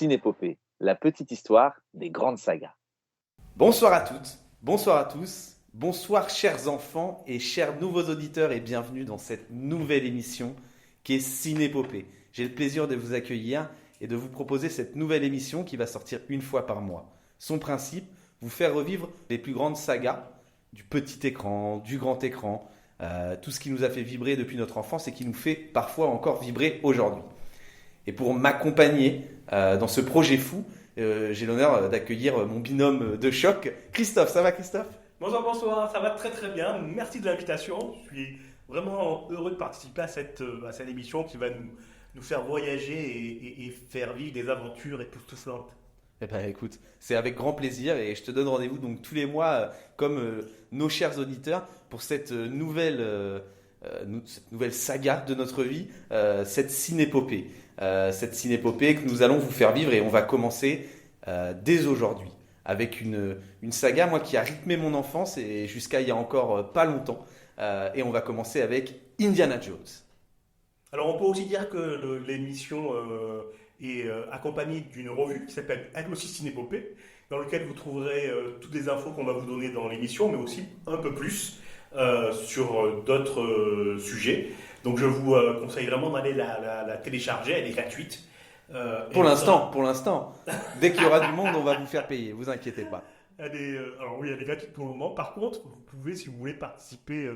Cinépopée, la petite histoire des grandes sagas. Bonsoir à toutes, bonsoir à tous, bonsoir chers enfants et chers nouveaux auditeurs et bienvenue dans cette nouvelle émission qui est Cinépopée. J'ai le plaisir de vous accueillir et de vous proposer cette nouvelle émission qui va sortir une fois par mois. Son principe, vous faire revivre les plus grandes sagas du petit écran, du grand écran, tout ce qui nous a fait vibrer depuis notre enfance et qui nous fait parfois encore vibrer aujourd'hui. Et pour m'accompagner dans ce projet fou, j'ai l'honneur d'accueillir mon binôme de choc, Christophe. Ça va, Christophe ? Bonsoir, ça va très très bien. Merci de l'invitation. Je suis vraiment heureux de participer à cette émission qui va nous faire voyager et faire vivre des aventures époustouflantes. Eh ben, écoute, c'est avec grand plaisir et je te donne rendez-vous donc tous les mois, comme nos chers auditeurs, pour cette nouvelle saga de notre vie, cette cinépopée. Cette cinépopée que nous allons vous faire vivre et on va commencer dès aujourd'hui avec une saga moi qui a rythmé mon enfance et jusqu'à il y a encore pas longtemps et on va commencer avec Indiana Jones. Alors on peut aussi dire que l'émission est accompagnée d'une revue qui s'appelle elle aussi Cinépopée, dans laquelle vous trouverez toutes les infos qu'on va vous donner dans l'émission, mais aussi un peu plus sur d'autres sujets. Donc je vous conseille vraiment d'aller la télécharger, elle est gratuite. Pour l'instant. Dès qu'il y aura du monde, on va vous faire payer, vous inquiétez pas. Alors oui, elle est gratuite pour le moment. Par contre, vous pouvez, si vous voulez participer,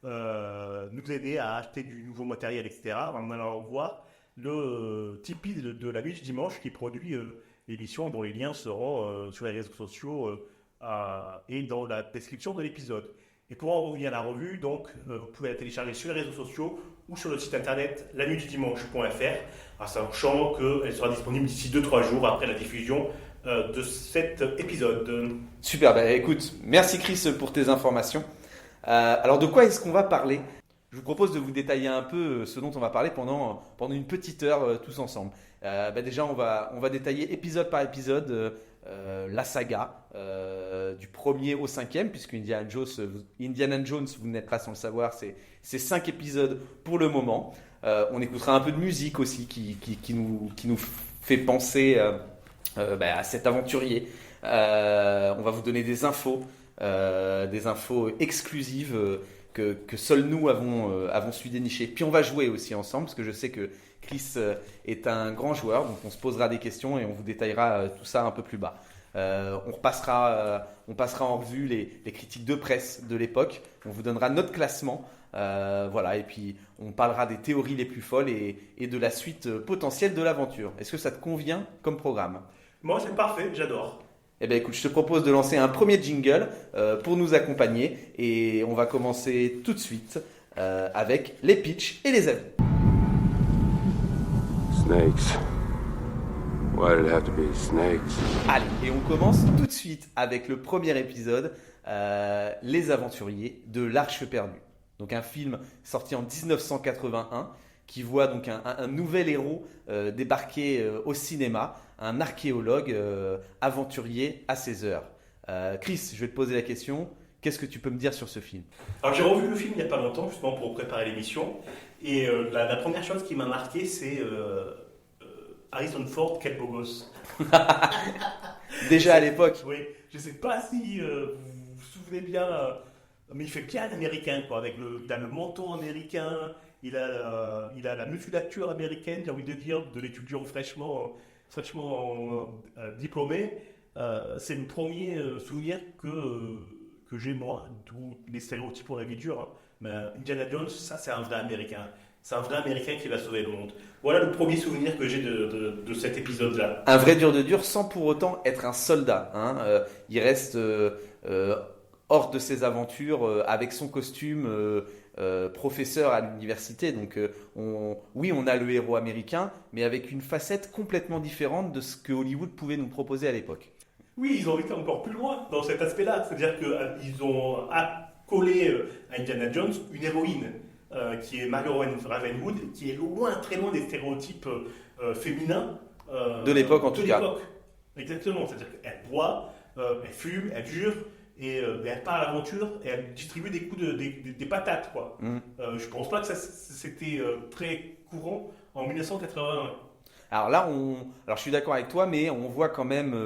nous aider à acheter du nouveau matériel, etc. En allant voir le Tipeee de la nuit du dimanche qui produit l'émission, dont les liens seront sur les réseaux sociaux et dans la description de l'épisode. Et pour en revenir à la revue, donc, vous pouvez la télécharger sur les réseaux sociaux ou sur le site internet lanuitdudimanche.fr, en sachant qu'elle sera disponible d'ici 2-3 jours après la diffusion de cet épisode. Super, écoute, merci Chris pour tes informations. Alors de quoi est-ce qu'on va parler ? Je vous propose de vous détailler un peu ce dont on va parler pendant une petite heure tous ensemble. Déjà, on va détailler épisode par épisode la saga du 1er au 5e, puisque Indiana Jones, vous n'êtes pas sans le savoir, c'est 5 épisodes pour le moment. On écoutera un peu de musique aussi qui nous fait penser à cet aventurier. On va vous donner des infos exclusives que seuls nous avons su dénicher. Puis on va jouer aussi ensemble, parce que je sais que Chris est un grand joueur, donc on se posera des questions et on vous détaillera tout ça un peu plus bas. On passera en revue les critiques de presse de l'époque, on vous donnera notre classement, et puis on parlera des théories les plus folles et de la suite potentielle de l'aventure. Est-ce que ça te convient comme programme ? Moi, c'est parfait, j'adore. Eh bien écoute, je te propose de lancer un premier jingle pour nous accompagner et on va commencer tout de suite avec les pitchs et les avis. Snakes. Why did it have to be snakes? Allez, et on commence tout de suite avec le premier épisode, Les Aventuriers de l'Arche perdue. Donc un film sorti en 1981 qui voit donc un nouvel héros débarquer au cinéma, un archéologue aventurier à ses heures. Chris, je vais te poser la question. Qu'est-ce que tu peux me dire sur ce film ? Alors j'ai revu le film il n'y a pas longtemps, justement pour préparer l'émission. Et la première chose qui m'a marqué, c'est Harrison Ford, quel beau gosse. Déjà à l'époque. Oui, je ne sais pas si vous vous souvenez bien, mais il fait bien l'américain, quoi, avec il a le menton américain, il a la musculature américaine, j'ai envie de dire, de l'étudiant fraîchement diplômé. C'est le premier souvenir que j'ai, moi, tous les stéréotypes pour la vie dure. Hein. Mais Indiana Jones, ça, c'est un vrai américain. C'est un vrai américain qui va sauver le monde. Voilà le premier souvenir que j'ai de cet épisode-là. Un vrai dur de dur sans pour autant être un soldat. Il reste hors de ses aventures avec son costume professeur à l'université. Donc on a le héros américain, mais avec une facette complètement différente de ce que Hollywood pouvait nous proposer à l'époque. Oui, ils ont été encore plus loin dans cet aspect-là. C'est-à-dire qu'ils ont accolé à Indiana Jones une héroïne. Qui est Margot Ravenwood, qui est loin, très loin des stéréotypes féminins. De l'époque en tout cas. Exactement, c'est-à-dire qu'elle boit, elle fume, elle jure, et elle part à l'aventure, et elle distribue des coups des patates, quoi. Je pense pas que ça c'était très courant en 1981. Alors là, alors je suis d'accord avec toi, mais on voit quand même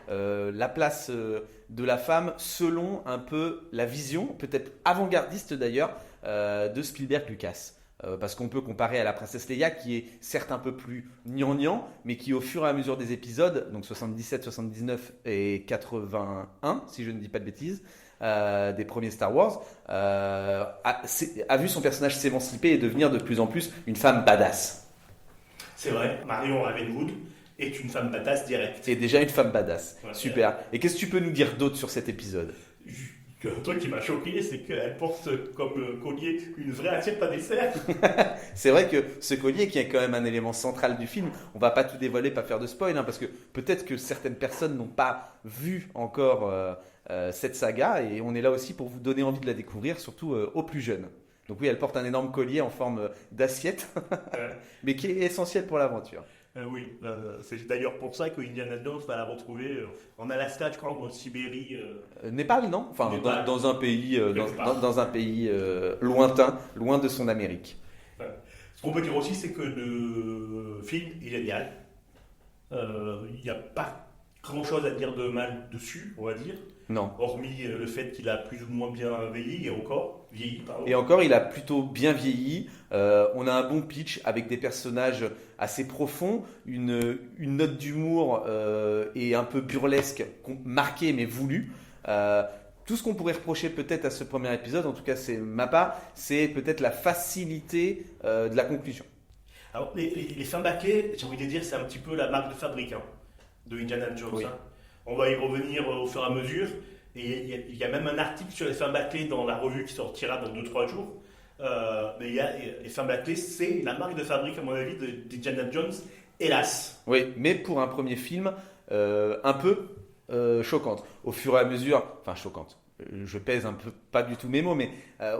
la place de la femme selon un peu la vision, peut-être avant-gardiste d'ailleurs, de Spielberg-Lucas. Parce qu'on peut comparer à la princesse Leia qui est certes un peu plus gnangnan, mais qui au fur et à mesure des épisodes, donc 77, 79 et 81, si je ne dis pas de bêtises, des premiers Star Wars, a vu son personnage s'émanciper et devenir de plus en plus une femme badass. C'est vrai, Marion Ravenwood est une femme badass directe. C'est déjà une femme badass. Ouais, Super. Et qu'est-ce que tu peux nous dire d'autre sur cet épisode? Un truc qui m'a choqué, c'est qu'elle porte comme collier une vraie assiette à dessert. C'est vrai que ce collier, qui est quand même un élément central du film, on va pas tout dévoiler, pas faire de spoil, hein, parce que peut-être que certaines personnes n'ont pas vu encore cette saga, et on est là aussi pour vous donner envie de la découvrir, surtout aux plus jeunes. Donc oui, elle porte un énorme collier en forme d'assiette, mais qui est essentiel pour l'aventure. Oui, c'est d'ailleurs pour ça que Indiana Jones va la retrouver en Alaska, je crois, ou en Sibérie. Népal, non? Enfin, Népal. dans un pays, Quelque part. dans un pays lointain, loin de son Amérique. Ce qu'on peut dire aussi, c'est que le film est génial. Il n'y a pas grand-chose à dire de mal dessus, on va dire. Non. Hormis le fait qu'il a plus ou moins bien vieilli, pardon. Et encore, il a plutôt bien vieilli. On a un bon pitch avec des personnages assez profonds, une note d'humour et un peu burlesque, marquée mais voulue. Tout ce qu'on pourrait reprocher peut-être à ce premier épisode, en tout cas c'est ma part, c'est peut-être la facilité de la conclusion. Alors, les fins bâclées, j'ai envie de dire, c'est un petit peu la marque de fabrique de Indiana Jones. Oui. On va y revenir au fur et à mesure. Et il y a même un article sur les fins bâclées dans la revue qui sortira dans 2-3 jours. Mais les fins bâclées, c'est la marque de fabrique, à mon avis, d'Indiana Jones, hélas. Oui, mais pour un premier film, un peu choquante. Au fur et à mesure, enfin choquante. Je pèse un peu, pas du tout mes mots, mais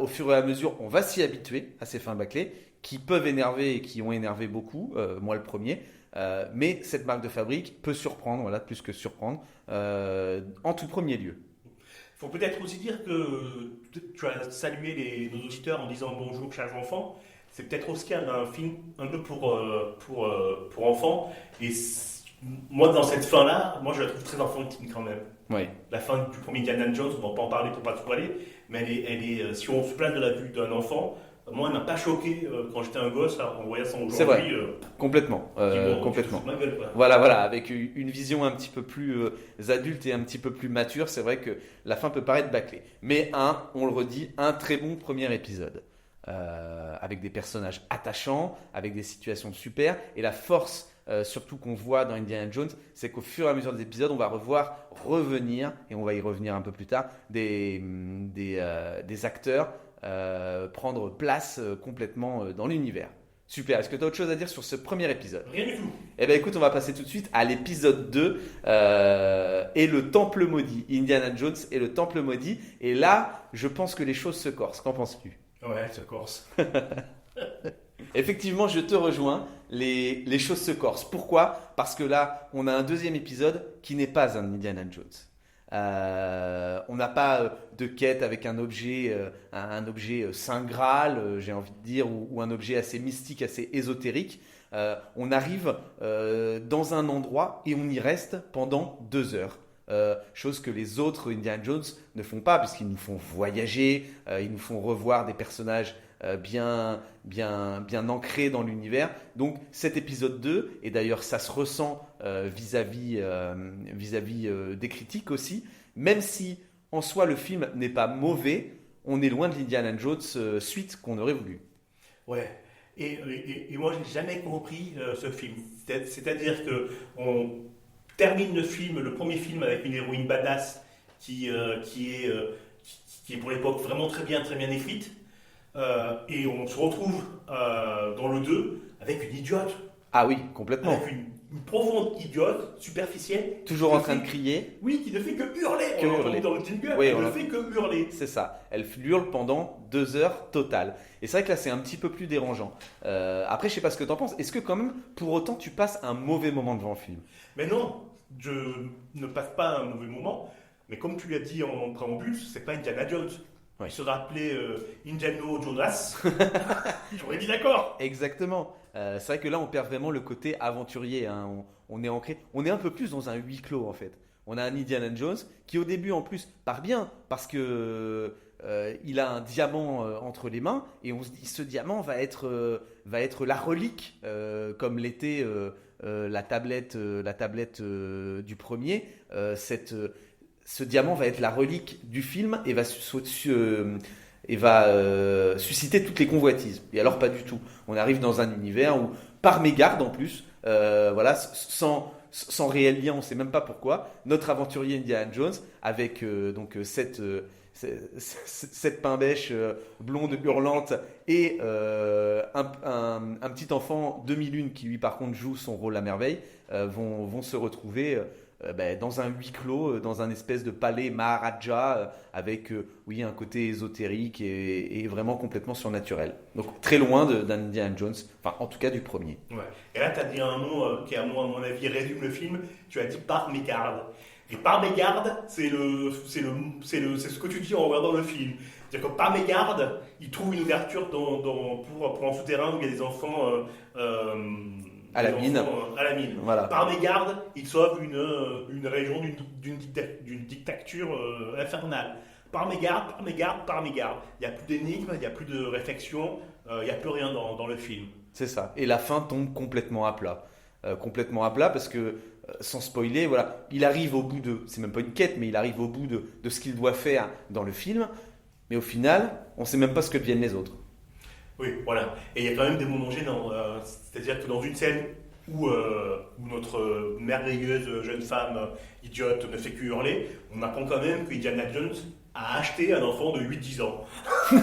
au fur et à mesure, on va s'y habituer à ces fins bâclées qui peuvent énerver et qui ont énervé beaucoup, moi le premier. Mais cette marque de fabrique peut surprendre, voilà, plus que surprendre, en tout premier lieu. Il faut peut-être aussi dire que tu as salué nos auditeurs en disant bonjour, chers enfants. C'est peut-être aussi un film un peu pour enfants. Et moi, dans cette fin-là, moi je la trouve très enfantine quand même. Oui. La fin du premier Indiana Jones, on va pas en parler pour pas trop aller, mais elle est si on se plaint de la vue d'un enfant, moi, elle m'a pas choqué quand j'étais un gosse, là, en voyant ça aujourd'hui. C'est vrai. Complètement. Bon, Complètement. ma gueule, quoi. Voilà, avec une vision un petit peu plus adulte et un petit peu plus mature, c'est vrai que la fin peut paraître bâclée. Mais on le redit, un très bon premier épisode. Avec des personnages attachants, avec des situations super. Et la force, surtout qu'on voit dans Indiana Jones, c'est qu'au fur et à mesure des épisodes, on va revenir, et on va y revenir un peu plus tard, des acteurs prendre place complètement dans l'univers. Super, est-ce que tu as autre chose à dire sur ce premier épisode? Rien du tout. Eh bien écoute, on va passer tout de suite à l'épisode 2 et le Temple Maudit. Indiana Jones et le Temple Maudit. Et là, je pense que les choses se corsent. Qu'en penses-tu? Ouais, ça corse. Effectivement, je te rejoins, les choses se corsent. Pourquoi? Parce que là, on a un deuxième épisode qui n'est pas un Indiana Jones. On n'a pas de quête avec un objet Saint Graal, j'ai envie de dire, ou un objet assez mystique, assez ésotérique. On arrive dans un endroit et on y reste pendant 2 heures. Chose que les autres Indiana Jones ne font pas, puisqu'ils nous font voyager, ils nous font revoir des personnages bien ancrés dans l'univers. Donc cet épisode 2, et d'ailleurs ça se ressent vis-à-vis des critiques aussi, même si en soi le film n'est pas mauvais, on est loin de l'Indiana Jones suite qu'on aurait voulu. Ouais. Et moi, j'ai jamais compris ce film. C'est-à-dire que on termine le premier film avec une héroïne badass qui est pour l'époque vraiment très bien écrite. Et on se retrouve dans le 2 avec une idiote. Ah oui, complètement. Avec une profonde idiote, superficielle. Toujours en train de crier. Oui, qui ne fait que hurler. Hurler. Dans le jingle, Oui, elle ne fait que hurler. C'est ça. Elle hurle pendant 2 heures totales. Et c'est vrai que là, c'est un petit peu plus dérangeant. Après, je sais pas ce que tu en penses. Est-ce que quand même, pour autant, tu passes un mauvais moment devant le film? Mais non, je ne passe pas un mauvais moment. Mais comme tu l'as dit en préambule, c'est pas Indiana Jones. Ouais. Il serait appelé Indiano Jonas. J'aurais dit d'accord. Exactement. C'est vrai que là, on perd vraiment le côté aventurier. Hein. On est ancré. On est un peu plus dans un huis clos, en fait. On a un Indiana Jones qui, au début, en plus, part bien parce que il a un diamant entre les mains et on se dit ce diamant va être la relique, comme l'était la tablette du premier. Ce diamant va être la relique du film et va susciter toutes les convoitises. Et alors pas du tout. On arrive dans un univers où, par mégarde en plus, voilà, sans réel lien, on ne sait même pas pourquoi, notre aventurier Indiana Jones, avec cette pain-bêche blonde hurlante et un petit enfant demi-lune qui lui par contre joue son rôle à merveille, vont se retrouver dans un huis clos, dans un espèce de palais Maharaja, avec oui, un côté ésotérique et vraiment complètement surnaturel. Donc très loin d'un Indiana Jones, enfin en tout cas du premier. Ouais. Et là, tu as dit un mot qui, à mon avis, résume le film. Tu as dit par mégarde. Et par mégarde, c'est ce que tu dis en regardant le film. C'est-à-dire que par mégarde, il trouve une ouverture pour un souterrain où il y a des enfants. À la mine. À la mine. Voilà. Par mégarde, il sauve une région d'une dictature infernale. Par mégarde. Il n'y a plus d'énigmes, il n'y a plus de réflexion, il n'y a plus rien dans le film. C'est ça. Et la fin tombe complètement à plat. Complètement à plat parce que, sans spoiler, voilà, il arrive au bout c'est même pas une quête, mais il arrive au bout de ce qu'il doit faire dans le film. Mais au final, on ne sait même pas ce que deviennent les autres. Oui, voilà. Et il y a quand même des moments gênants. C'est-à-dire que dans une scène où notre merveilleuse jeune femme idiote ne fait que hurler, on apprend quand même que Indiana Jones a acheté un enfant de 8-10 ans. Oui,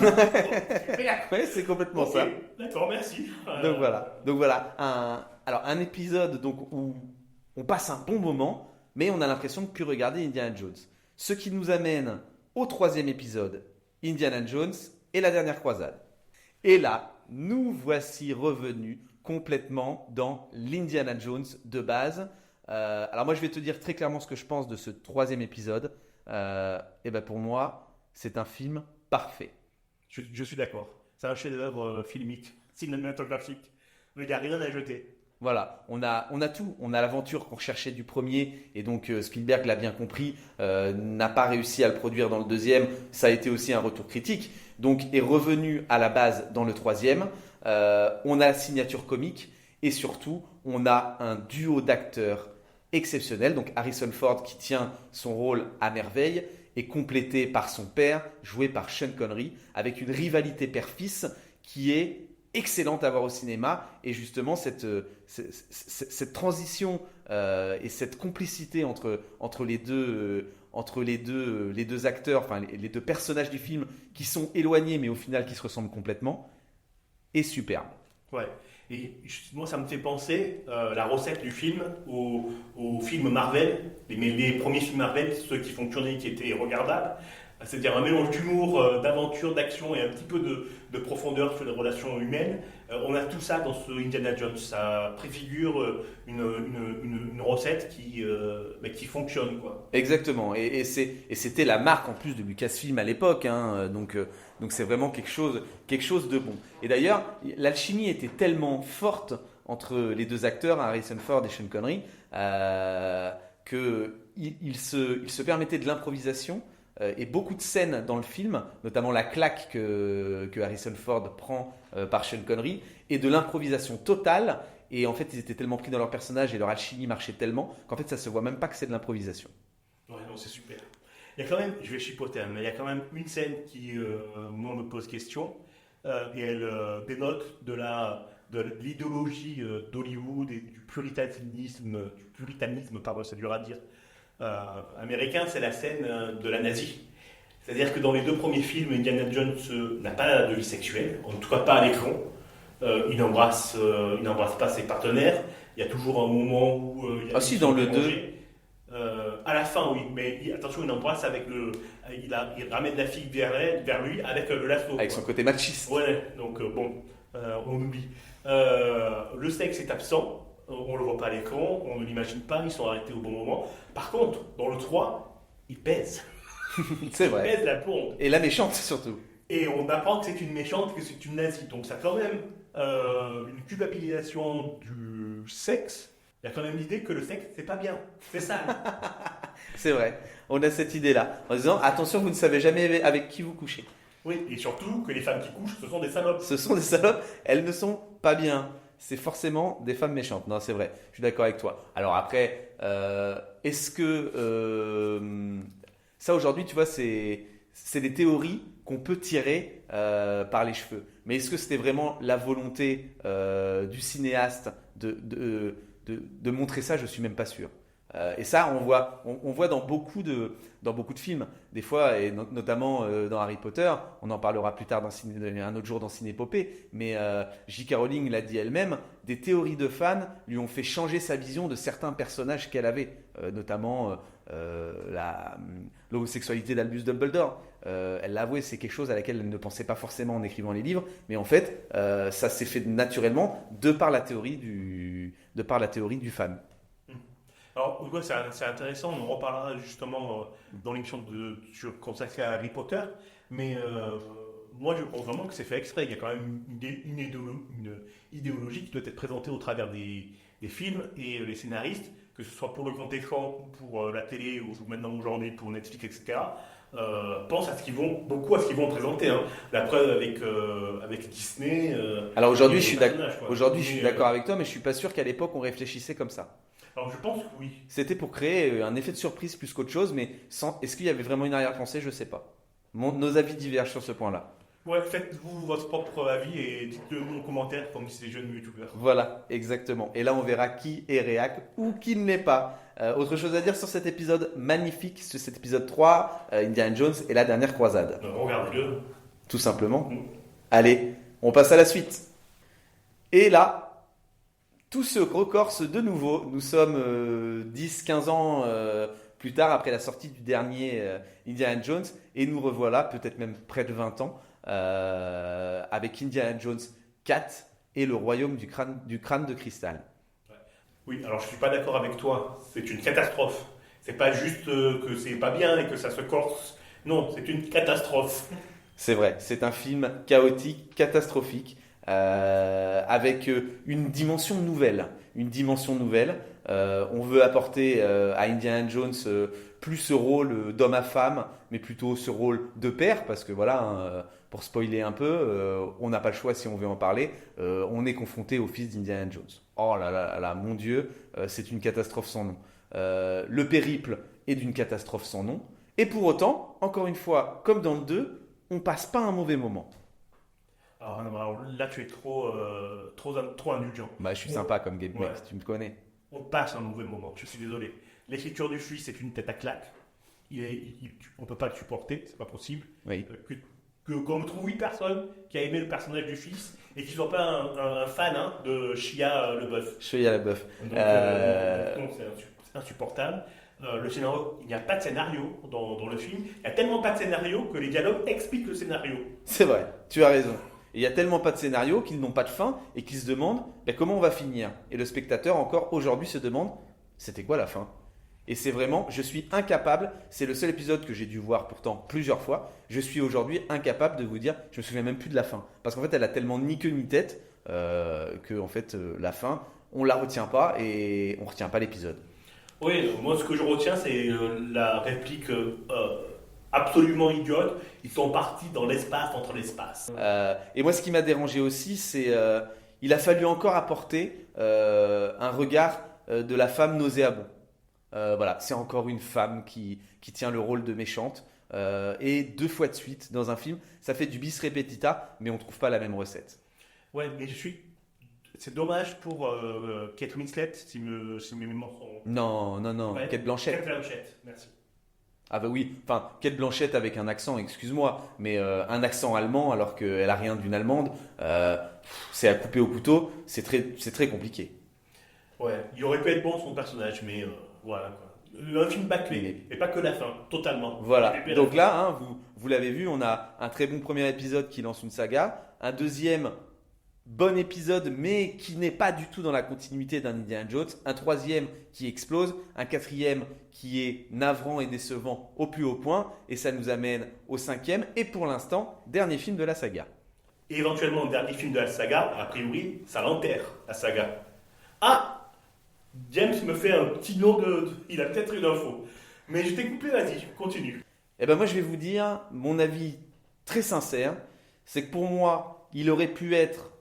c'est complètement okay, ça. D'accord, merci. Donc voilà. Un épisode où on passe un bon moment, mais on a l'impression de ne plus regarder Indiana Jones. Ce qui nous amène au 3e épisode, Indiana Jones et la dernière croisade. Et là, nous voici revenus complètement dans l'Indiana Jones de base. Alors moi, je vais te dire très clairement ce que je pense de ce 3e épisode. Et ben pour moi, c'est un film parfait. Je suis d'accord. C'est un chef-d'œuvre filmique, cinématographique. Il n'y a rien à jeter. Voilà, on a tout. On a l'aventure qu'on cherchait du premier, et donc Spielberg l'a bien compris, n'a pas réussi à le produire dans le 2e. Ça a été aussi un retour critique. Donc est revenu à la base dans le 3e. On a la signature comique et surtout on a un duo d'acteurs exceptionnel. Donc Harrison Ford qui tient son rôle à merveille est complété par son père, joué par Sean Connery, avec une rivalité père-fils qui est excellente à voir au cinéma. Et justement cette transition et cette complicité entre les deux acteurs, enfin les deux personnages du film qui sont éloignés mais au final qui se ressemblent complètement, est superbe. Ouais. Et moi, ça me fait penser la recette du film au film Marvel, les premiers films Marvel, ceux qui fonctionnaient, qui étaient regardables. C'est-à-dire un mélange d'humour, d'aventure, d'action et un petit peu de profondeur sur les relations humaines. On a tout ça dans ce Indiana Jones. Ça préfigure une recette qui fonctionne, quoi. Exactement. Et c'était la marque en plus de Lucasfilm à l'époque. Hein. Donc c'est vraiment quelque chose de bon. Et d'ailleurs, l'alchimie était tellement forte entre les deux acteurs, Harrison Ford et Sean Connery, qu'ils se permettaient de l'improvisation. Et beaucoup de scènes dans le film, notamment la claque que Harrison Ford prend par Sean Connery, et de l'improvisation totale. Et en fait, ils étaient tellement pris dans leur personnage et leur alchimie marchait tellement qu'en fait, ça se voit même pas que c'est de l'improvisation. Ouais, non, c'est super. Il y a quand même, je vais chipoter, mais il y a quand même une scène qui, moi, me pose question, et elle dénote de l'idéologie d'Hollywood et du puritanisme, pardon, c'est dur à dire, américain. C'est la scène de la nazie. C'est-à-dire que dans les 2 premiers films, Indiana Jones n'a pas de vie sexuelle, en tout cas pas à l'écran. Il n'embrasse pas ses partenaires. Il y a toujours un moment où si, dans le 2. À la fin, oui, mais attention, il embrasse avec il ramène la fille vers lui avec le lasso. Avec son côté machiste. Ouais, donc on oublie. Le sexe est absent. On ne le voit pas à l'écran, on ne l'imagine pas, ils sont arrêtés au bon moment. Par contre, dans le 3, ils pèsent. C'est vrai. Baise la blonde. Et la méchante surtout. Et on apprend que c'est une méchante, que c'est une nazie. Donc ça a quand même une culpabilisation du sexe. Il y a quand même l'idée que le sexe, c'est pas bien. C'est sale. C'est vrai. On a cette idée-là. En disant, attention, vous ne savez jamais avec qui vous couchez. Oui, et surtout que les femmes qui couchent, ce sont des salopes. Ce sont des salopes, elles ne sont pas bien. C'est forcément des femmes méchantes. Non, c'est vrai. Je suis d'accord avec toi. Alors après, est-ce que ça aujourd'hui, tu vois, c'est des théories qu'on peut tirer par les cheveux. Mais est-ce que c'était vraiment la volonté du cinéaste de montrer ça? Je suis même pas sûr. Et ça, on voit dans beaucoup de films, des fois, et notamment dans Harry Potter. On en parlera plus tard un autre jour dans Cinépopée. Mais J.K. Rowling l'a dit elle-même, des théories de fans lui ont fait changer sa vision de certains personnages qu'elle avait, notamment l'homosexualité d'Albus Dumbledore. Elle l'a avoué, c'est quelque chose à laquelle elle ne pensait pas forcément en écrivant les livres, mais en fait, ça s'est fait naturellement de par la théorie du fan. Alors, ouais, c'est intéressant, on en reparlera justement dans l'émission consacrée à Harry Potter, mais moi je pense vraiment que c'est fait exprès. Il y a quand même une idéologie qui doit être présentée au travers des films, et les scénaristes, que ce soit pour le grand écran, pour la télé, ou maintenant aujourd'hui pour Netflix, etc., pensent beaucoup à ce qu'ils vont présenter. Hein. La preuve avec Disney. Alors aujourd'hui, je suis d'accord avec toi, mais je suis pas sûr qu'à l'époque on réfléchissait comme ça. Alors je pense que oui. C'était pour créer un effet de surprise plus qu'autre chose, mais est-ce qu'il y avait vraiment une arrière-pensée? Je sais pas. Nos avis divergent sur ce point-là. Ouais, faites-vous votre propre avis et dites-le nous en commentaire comme si c'est jeunes youtubeurs. Voilà, exactement. Et là, on verra qui est réac ou qui ne l'est pas. Autre chose à dire sur cet épisode magnifique, sur cet épisode 3, Indiana Jones et la dernière croisade. Regardez-le. Tout simplement. Allez, on passe à la suite. Et là, tout se recorse de nouveau. Nous sommes 10-15 ans plus tard, après la sortie du dernier Indiana Jones, et nous revoilà, peut-être même près de 20 ans, avec Indiana Jones 4 et le royaume du crâne de cristal. Oui, alors je suis pas d'accord avec toi. C'est une catastrophe. C'est pas juste que c'est pas bien et que ça se corse. Non, c'est une catastrophe. C'est vrai, c'est un film chaotique, catastrophique, avec une dimension nouvelle. On veut apporter à Indiana Jones plus ce rôle d'homme à femme, mais plutôt ce rôle de père, parce que voilà, pour spoiler un peu, on n'a pas le choix si on veut en parler, on est confronté au fils d'Indiana Jones. Oh là là là, mon Dieu, c'est une catastrophe sans nom. Le périple est d'une catastrophe sans nom, et pour autant, encore une fois, comme dans le 2, on passe pas un mauvais moment. Alors là, tu es trop indulgent. Bah, je suis sympa comme gameplay, si tu me connais. On passe un mauvais moment, je suis désolé. L'écriture du fils est une tête à claque. On ne peut pas le supporter, c'est pas possible. Oui. Qu'on me trouve 8 personnes qui a aimé le personnage du fils et qui ne sont pas un fan de Shia LaBeouf. Donc c'est insupportable. Le scénario, il n'y a pas de scénario dans le film. Il y a tellement pas de scénario que les dialogues expliquent le scénario. C'est vrai, tu as raison. Il y a tellement pas de scénario qu'ils n'ont pas de fin et qu'ils se demandent comment on va finir. Et le spectateur encore aujourd'hui se demande c'était quoi la fin. Et c'est vraiment, je suis incapable, c'est le seul épisode que j'ai dû voir pourtant plusieurs fois, je suis aujourd'hui incapable de vous dire, je me souviens même plus de la fin. Parce qu'en fait elle a tellement ni queue ni tête que en fait la fin, on la retient pas et on retient pas l'épisode. Oui, moi ce que je retiens c'est la réplique absolument idiote, ils sont partis dans l'espace entre l'espace. Et moi ce qui m'a dérangé aussi c'est il a fallu encore apporter un regard de la femme nauséabond. Voilà, c'est encore une femme qui tient le rôle de méchante et 2 fois de suite dans un film, ça fait du bis repetita, mais on trouve pas la même recette. Ouais, mais c'est dommage pour Kate Winslet, si mes mémoires sont... Non, ouais. Kate Blanchett. Kate Blanchett, merci. Ah bah oui, enfin, Kate Blanchett avec un accent, excuse-moi, mais un accent allemand alors qu'elle a rien d'une allemande, c'est à couper au couteau, c'est très compliqué. Ouais, il aurait pu être bon son personnage, mais voilà quoi. Un film bâclé, et pas que la fin, totalement. Voilà, donc là, vous l'avez vu, on a un très bon premier épisode qui lance une saga, un deuxième bon épisode, mais qui n'est pas du tout dans la continuité d'un Indiana Jones. Un troisième qui explose, un quatrième qui est navrant et décevant au plus haut point. Et ça nous amène au cinquième et pour l'instant, dernier film de la saga. Et éventuellement, le dernier film de la saga, a priori, ça l'enterre, la saga. Ah, James me fait un petit nom il a peut-être une info. Mais je t'ai coupé, vas-y, continue. Eh ben moi, je vais vous dire mon avis très sincère. C'est que pour moi, il aurait pu être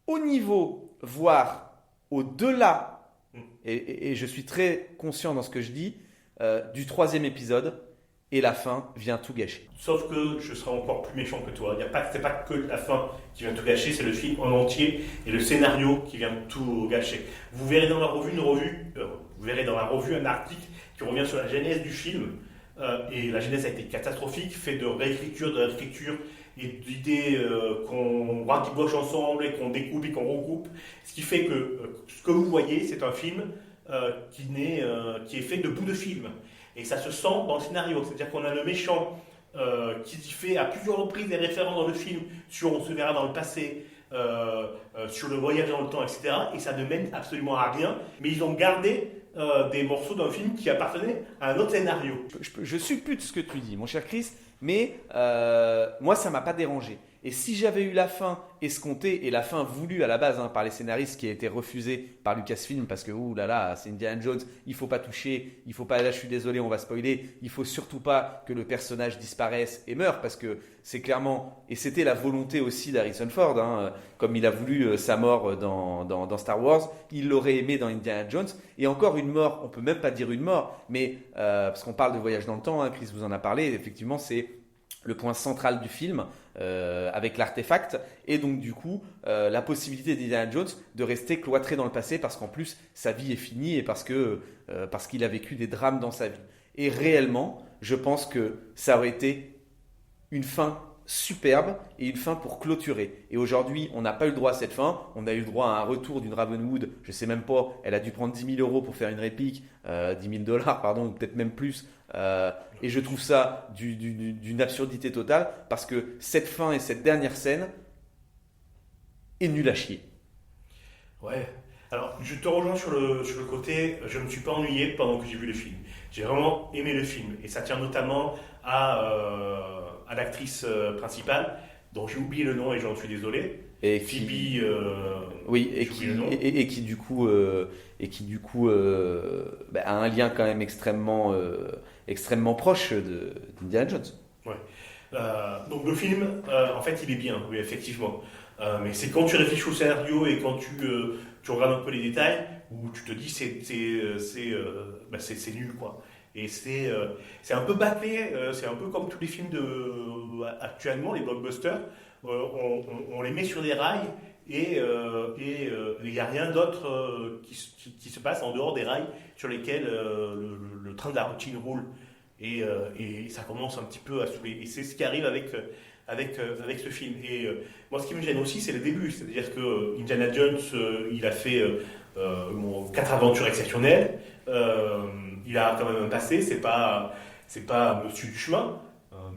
au niveau, voire au-delà, et je suis très conscient dans ce que je dis, du troisième épisode. Et la fin vient tout gâcher. Sauf que je serai encore plus méchant que toi. C'est pas que la fin qui vient tout gâcher, c'est le film en entier et le scénario qui vient tout gâcher. Vous verrez dans la revue un article qui revient sur la genèse du film. Et la genèse a été catastrophique, fait de réécriture et d'idées qu'on rabiboche ensemble et qu'on découpe et qu'on recoupe. Ce qui fait que ce que vous voyez, c'est un film qui est fait de bouts de film. Et ça se sent dans le scénario, c'est-à-dire qu'on a le méchant qui fait à plusieurs reprises des références dans le film sur on se verra dans le passé, sur le voyage dans le temps, etc. Et ça ne mène absolument à rien, mais ils ont gardé des morceaux d'un film qui appartenaient à un autre scénario. Je suppute ce que tu dis, mon cher Chris, mais moi, ça ne m'a pas dérangé. Et si j'avais eu la fin escomptée, et la fin voulue à la base par les scénaristes qui a été refusée par Lucasfilm parce que ouh là là, c'est Indiana Jones, il faut pas toucher, il faut pas, là je suis désolé, on va spoiler, il faut surtout pas que le personnage disparaisse et meure parce que c'est clairement, et c'était la volonté aussi d'Harrison Ford, comme il a voulu sa mort dans Star Wars, il l'aurait aimé dans Indiana Jones, et encore une mort, on peut même pas dire une mort, mais parce qu'on parle de voyage dans le temps, Chris vous en a parlé, effectivement c'est le point central du film avec l'artefact et donc du coup la possibilité d'Indiana Jones de rester cloîtré dans le passé parce qu'en plus sa vie est finie et parce qu'il a vécu des drames dans sa vie. Et réellement, je pense que ça aurait été une fin superbe et une fin pour clôturer. Et aujourd'hui, on n'a pas eu le droit à cette fin. On a eu le droit à un retour d'une Ravenwood. Je ne sais même pas, elle a dû prendre 10 000 € pour faire une réplique, 10 000 $, pardon, ou peut-être même plus. Et je trouve ça d'une absurdité totale parce que cette fin et cette dernière scène est nulle à chier. Ouais. Alors, je te rejoins sur le côté, je ne me suis pas ennuyé pendant que j'ai vu le film. J'ai vraiment aimé le film. Et ça tient notamment à l'actrice principale, dont j'ai oublié le nom et j'en suis désolé. Et Phoebe. Oui, et qui du coup a un lien quand même extrêmement proche d'Indiana Jones. Ouais. Donc le film, en fait, il est bien, oui, effectivement. Mais c'est quand tu réfléchis au scénario et quand tu regardes un peu les détails où tu te dis c'est nul quoi. Et c'est un peu bâclé, c'est un peu comme tous les films actuellement, les blockbusters, on les met sur des rails et il n'y a rien d'autre qui se passe en dehors des rails sur lesquels le train de la routine roule. Et ça commence un petit peu à saouler. Et c'est ce qui arrive avec ce film. Et moi, ce qui me gêne aussi, c'est le début. C'est-à-dire que Indiana Jones, il a fait 4 aventures exceptionnelles. Il a quand même un passé. C'est pas Monsieur du Chemin,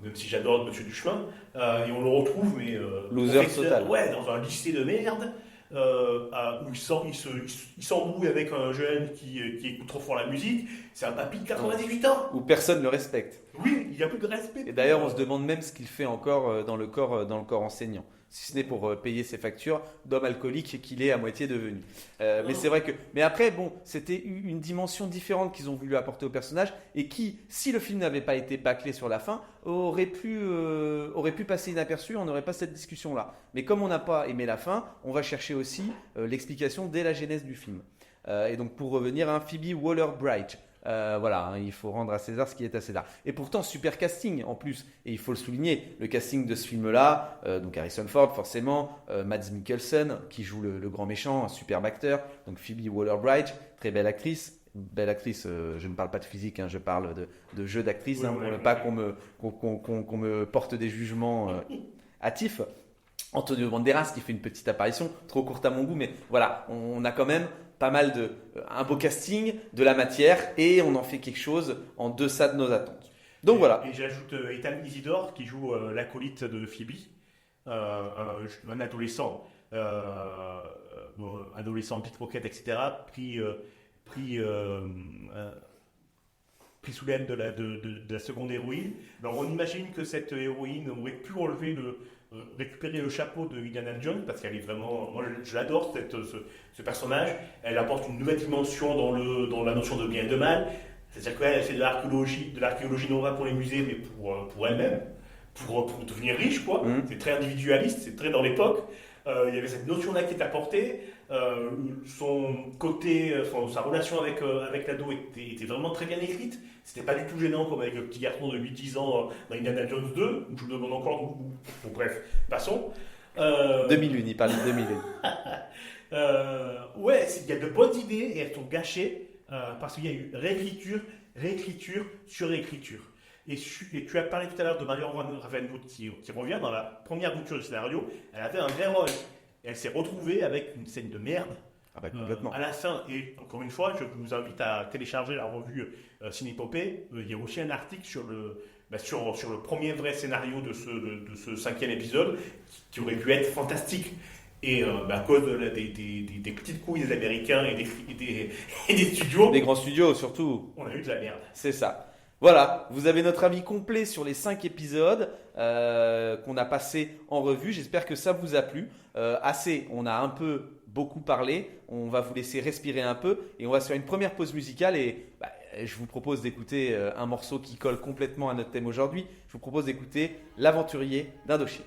même si j'adore Monsieur du Chemin. Et on le retrouve, mais loser total. Ouais, dans un lycée de merde. Où il s'embrouille avec un jeune qui écoute trop fort la musique. C'est un papy de 98 ans. Où personne ne le respecte. Oui, il n'y a plus de respect. Et d'ailleurs, on se demande même ce qu'il fait encore dans le corps enseignant. Si ce n'est pour payer ses factures d'homme alcoolique qu'il est à moitié devenu. Mais c'est vrai que. Mais après, bon, c'était une dimension différente qu'ils ont voulu apporter au personnage et qui, si le film n'avait pas été bâclé sur la fin, aurait pu passer inaperçu. On n'aurait pas cette discussion-là. Mais comme on n'a pas aimé la fin, on va chercher aussi l'explication dès la genèse du film. Et donc, pour revenir à Phoebe Waller-Bridge. Voilà, il faut rendre à César ce qui est à César. Et pourtant, super casting en plus. Et il faut le souligner, le casting de ce film-là, donc Harrison Ford forcément, Mads Mikkelsen qui joue le grand méchant, un superbe acteur, donc Phoebe Waller-Bridge, très belle actrice. Belle actrice, je ne parle pas de physique, je parle de jeu d'actrice, pour ne pas qu'on me porte des jugements hâtifs. Antonio Banderas qui fait une petite apparition, trop courte à mon goût, mais voilà, on a quand même pas mal un beau casting, de la matière, et on en fait quelque chose en deçà de nos attentes. Donc voilà. Et j'ajoute Ethan Isidore qui joue l'acolyte de Phoebe. un adolescent, adolescent pickpocket, etc., pris, pris sous l'aile de la seconde héroïne. Alors on imagine que cette héroïne aurait pu récupérer le chapeau de Indiana Jones, parce qu'elle est vraiment, moi je l'adore, ce personnage. Elle apporte une nouvelle dimension dans la notion de bien et de mal. C'est-à-dire qu'elle fait de l'archéologie non pas pour les musées, mais pour elle-même, pour devenir riche, quoi. C'est très individualiste, c'est très dans l'époque. Il y avait cette notion-là qui est apportée. Son côté, sa relation avec l'ado était vraiment très bien écrite. C'était pas du tout gênant comme avec le petit garçon de 8-10 ans dans Indiana Jones 2, où je me demande encore d'où. Bon, bref, passons. 2001, il parle de 2001. Ouais, il y a de bonnes idées et elles sont gâchées parce qu'il y a eu réécriture sur réécriture. Et tu as parlé tout à l'heure de Marion Ravenwood qui revient dans la première bouture du scénario. Elle avait un vrai rôle. Et elle s'est retrouvée avec une scène de merde. Ah bah complètement. À la fin, et encore une fois, je vous invite à télécharger la revue Cinépopée. Il y a aussi un article sur le premier vrai scénario de ce 5e épisode qui aurait pu être fantastique. Et à cause des petites couilles des Américains et des studios. Des grands studios surtout. On a eu de la merde. C'est ça. Voilà, vous avez notre avis complet sur les 5 épisodes qu'on a passés en revue. J'espère que ça vous a plu. On a beaucoup parlé. On va vous laisser respirer un peu et on va se faire une première pause musicale. Et je vous propose d'écouter un morceau qui colle complètement à notre thème aujourd'hui. Je vous propose d'écouter L'Aventurier d'Indochine.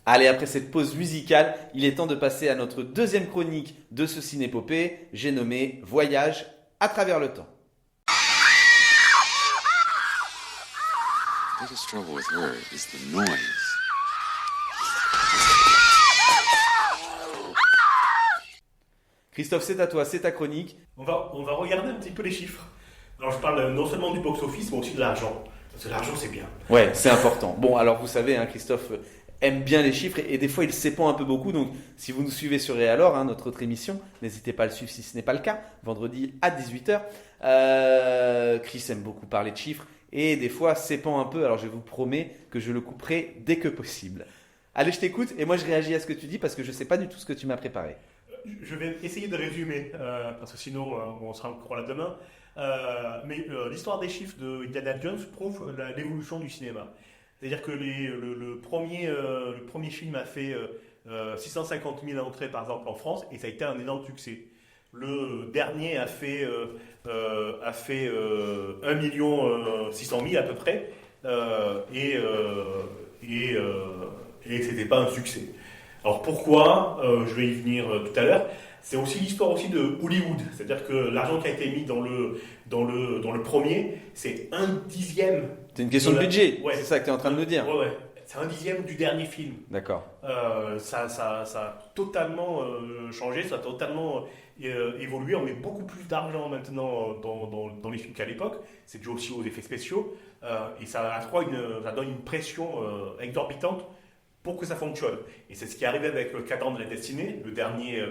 Allez, après cette pause musicale, il est temps de passer à notre deuxième chronique de ce cinépopée. J'ai nommé Voyage à travers le temps. The biggest trouble with her is the noise. Christophe, c'est à toi, c'est ta chronique. On va regarder un petit peu les chiffres. Alors je parle non seulement du box-office, mais aussi de l'argent. Parce que l'argent, c'est bien. Ouais, c'est important. Bon, alors vous savez, hein, Christophe aime bien les chiffres et des fois il s'épand un peu beaucoup. Donc si vous nous suivez sur Réalor, hein, notre autre émission, n'hésitez pas à le suivre si ce n'est pas le cas. Vendredi à 18h. Chris aime beaucoup parler de chiffres et des fois s'épand un peu. Alors je vous promets que je le couperai dès que possible. Allez, je t'écoute et moi je réagis à ce que tu dis parce que je ne sais pas du tout ce que tu m'as préparé. Je vais essayer de résumer, parce que sinon on sera encore là demain. Mais l'histoire des chiffres de Indiana Jones prouve l'évolution du cinéma. C'est-à-dire que le premier film a fait 650 000 entrées par exemple en France et ça a été un énorme succès. Le dernier a fait 1 600 000 à peu près et c'était pas un succès. Alors pourquoi je vais y venir tout à l'heure. C'est aussi l'histoire aussi de Hollywood, c'est-à-dire que l'argent qui a été mis dans le premier, c'est 1/10. C'est une question de budget, ouais. C'est ça que tu es en train de nous dire. Ouais. C'est 1/10 du dernier film. D'accord. Ça a totalement changé, ça a totalement évolué. On met beaucoup plus d'argent maintenant dans les films qu'à l'époque. C'est dû aussi aux effets spéciaux. Et ça donne une pression exorbitante pour que ça fonctionne. Et c'est ce qui est arrivé avec le Cadran de la Destinée, le dernier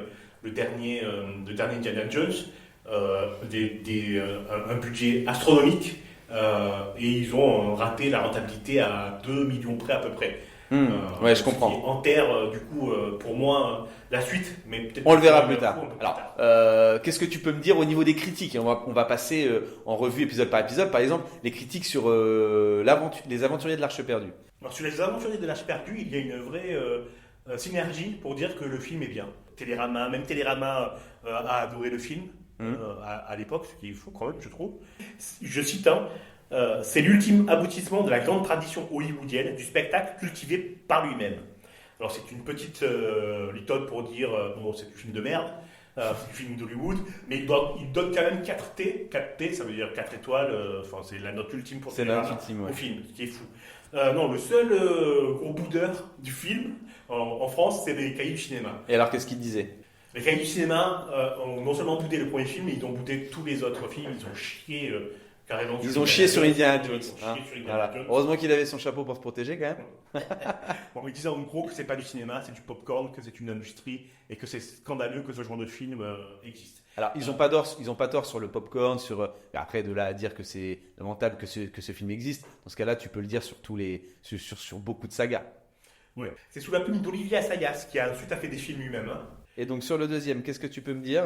Indiana Jones, un budget astronomique, et ils ont raté la rentabilité à 2 millions près à peu près. Ouais, je comprends. Ce qui enterre, du coup, pour moi, la suite. Mais peut-être on le verra plus tard. Un peu plus Alors, tard. qu'est-ce que tu peux me dire au niveau des critiques? On va passer en revue épisode par épisode. Par exemple, les critiques sur les aventuriers de l'Arche perdue. Alors, sur les aventuriers de l'Arche perdue, il y a une vraie synergie pour dire que le film est bien. Télérama a adoré le film à l'époque, ce qui est fou quand même, je trouve. Je cite c'est l'ultime aboutissement de la grande tradition hollywoodienne du spectacle cultivé par lui-même. Alors c'est une petite litote pour dire bon, c'est du film de merde, c'est du film d'Hollywood, mais il donne quand même 4T. 4T, ça veut dire 4 étoiles, c'est la note ultime pour c'est la note ultime, au film, ce qui est fou. Non, le seul gros boudeur du film en France, c'est les Cahiers du cinéma. Et alors, qu'est-ce qu'il disait? Les Cahiers du cinéma ont non seulement boudé le premier film, mais ils ont boudé tous les autres films. Ils ont chié carrément. Ils ont chié sur Indiana Jones. Voilà. Heureusement qu'il avait son chapeau pour se protéger quand même. Bon, ils disaient en gros que c'est pas du cinéma, c'est du popcorn, que c'est une industrie et que c'est scandaleux que ce genre de film existe. Alors, ils ont pas tort sur le popcorn, après de là à dire que c'est lamentable que ce film existe. Dans ce cas-là, tu peux le dire sur sur beaucoup de sagas. Ouais. C'est sous la plume d'Olivier Assayas qui a ensuite fait des films lui-même. Et donc sur le deuxième, qu'est-ce que tu peux me dire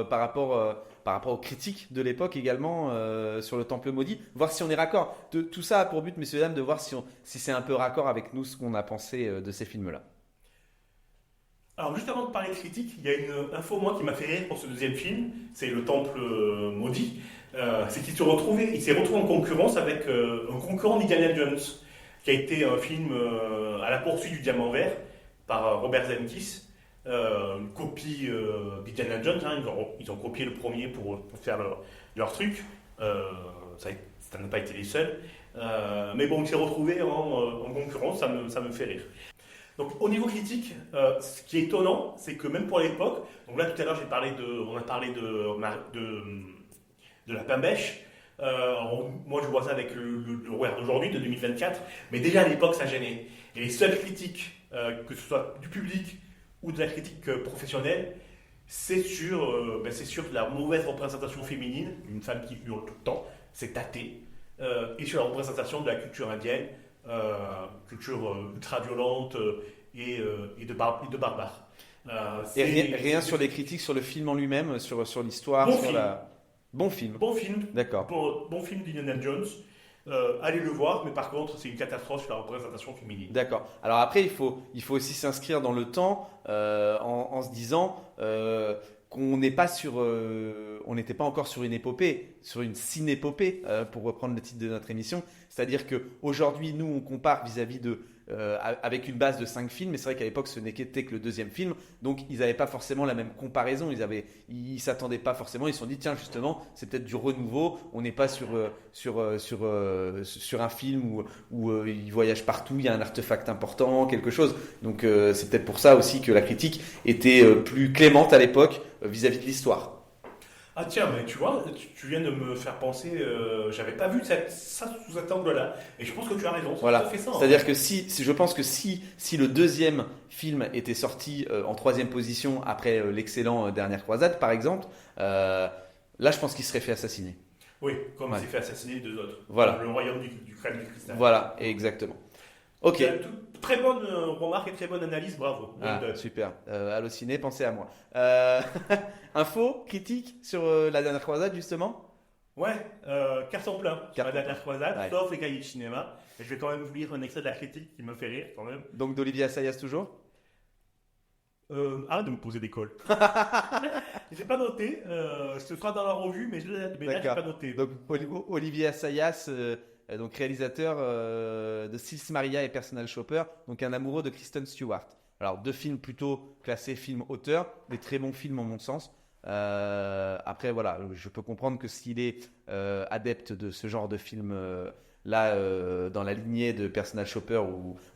par rapport aux critiques de l'époque également sur le Temple maudit, voir si on est raccord. Tout ça a pour but, messieurs dames, de voir si c'est un peu raccord avec nous ce qu'on a pensé de ces films-là. Alors juste avant de parler de critique, il y a une info moi qui m'a fait rire pour ce deuxième film, c'est le Temple maudit. C'est qu'il s'est retrouvé en concurrence avec un concurrent d'Indiana Jones, qui a été un film à la poursuite du diamant vert par Robert Zemeckis. Une copie d'Indiana Jones, ils ont copié le premier pour faire leur truc. Ça n'a pas été les seuls. Mais bon, il s'est retrouvé en concurrence, ça me fait rire. Donc au niveau critique, ce qui est étonnant, c'est que même pour l'époque, donc là tout à l'heure on a parlé de la Pain-Bêche. Moi je vois ça avec le regard d'aujourd'hui, de 2024, mais déjà à l'époque ça gênait. Et les seules critiques, que ce soit du public ou de la critique professionnelle, c'est sur la mauvaise représentation féminine, une femme qui hurle tout le temps, c'est daté, et sur la représentation de la culture indienne, culture ultra violente et de barbares. Rien sur les critiques, sur le film en lui-même, sur l'histoire, Bon film. Bon film. D'accord. Bon film d'Indiana Jones. Allez le voir, mais par contre, c'est une catastrophe sur la représentation féminine. D'accord. Alors après, il faut aussi s'inscrire dans le temps en se disant qu'on n'est pas on n'était pas encore sur une épopée. sur une cinépopée, pour reprendre le titre de notre émission. C'est-à-dire qu'aujourd'hui, nous, on compare vis-à-vis avec une base de 5 films, mais c'est vrai qu'à l'époque, ce n'était que le deuxième film, donc ils n'avaient pas forcément la même comparaison, ils s'attendaient pas forcément, ils se sont dit, tiens, justement, c'est peut-être du renouveau, on n'est pas sur un film où ils voyagent partout, il y a un artefact important, quelque chose. Donc c'est peut-être pour ça aussi que la critique était plus clémente à l'époque vis-à-vis de l'histoire. Ah tiens, mais tu vois, tu viens de me faire penser, j'avais pas vu ça sous cet angle-là, et je pense que tu as raison, c'est Voilà. tout à fait ça. C'est-à-dire que je pense que si le deuxième film était sorti en troisième position après l'excellent Dernière Croisade, par exemple, là je pense qu'il serait fait assassiner. Oui, comme Ouais. il s'est fait assassiner deux autres. Voilà. Le royaume du crâne du cristal. Voilà, exactement. Ok. Très bonne remarque et très bonne analyse, bravo. Ah, Well done. super. Allociné, pensez à moi. Info, critique sur la Dernière Croisade, justement. Ouais, carton plein sur Carton la dernière croisade, Ouais. sauf les cahiers de cinéma. Et je vais quand même vous lire un extrait de la critique qui me fait rire quand même. Donc d'Olivier Assayas toujours. Arrête de me poser des cols. J'ai pas noté, ce sera dans la revue, mais là, j'ai D'accord. pas noté. Donc Olivier Assayas, donc réalisateur de Sils Maria et Personal Shopper, donc un amoureux de Kristen Stewart. Alors 2 films plutôt classés films auteur, des très bons films en mon sens. Après voilà, je peux comprendre que s'il est adepte de ce genre de film là dans la lignée de Personal Shopper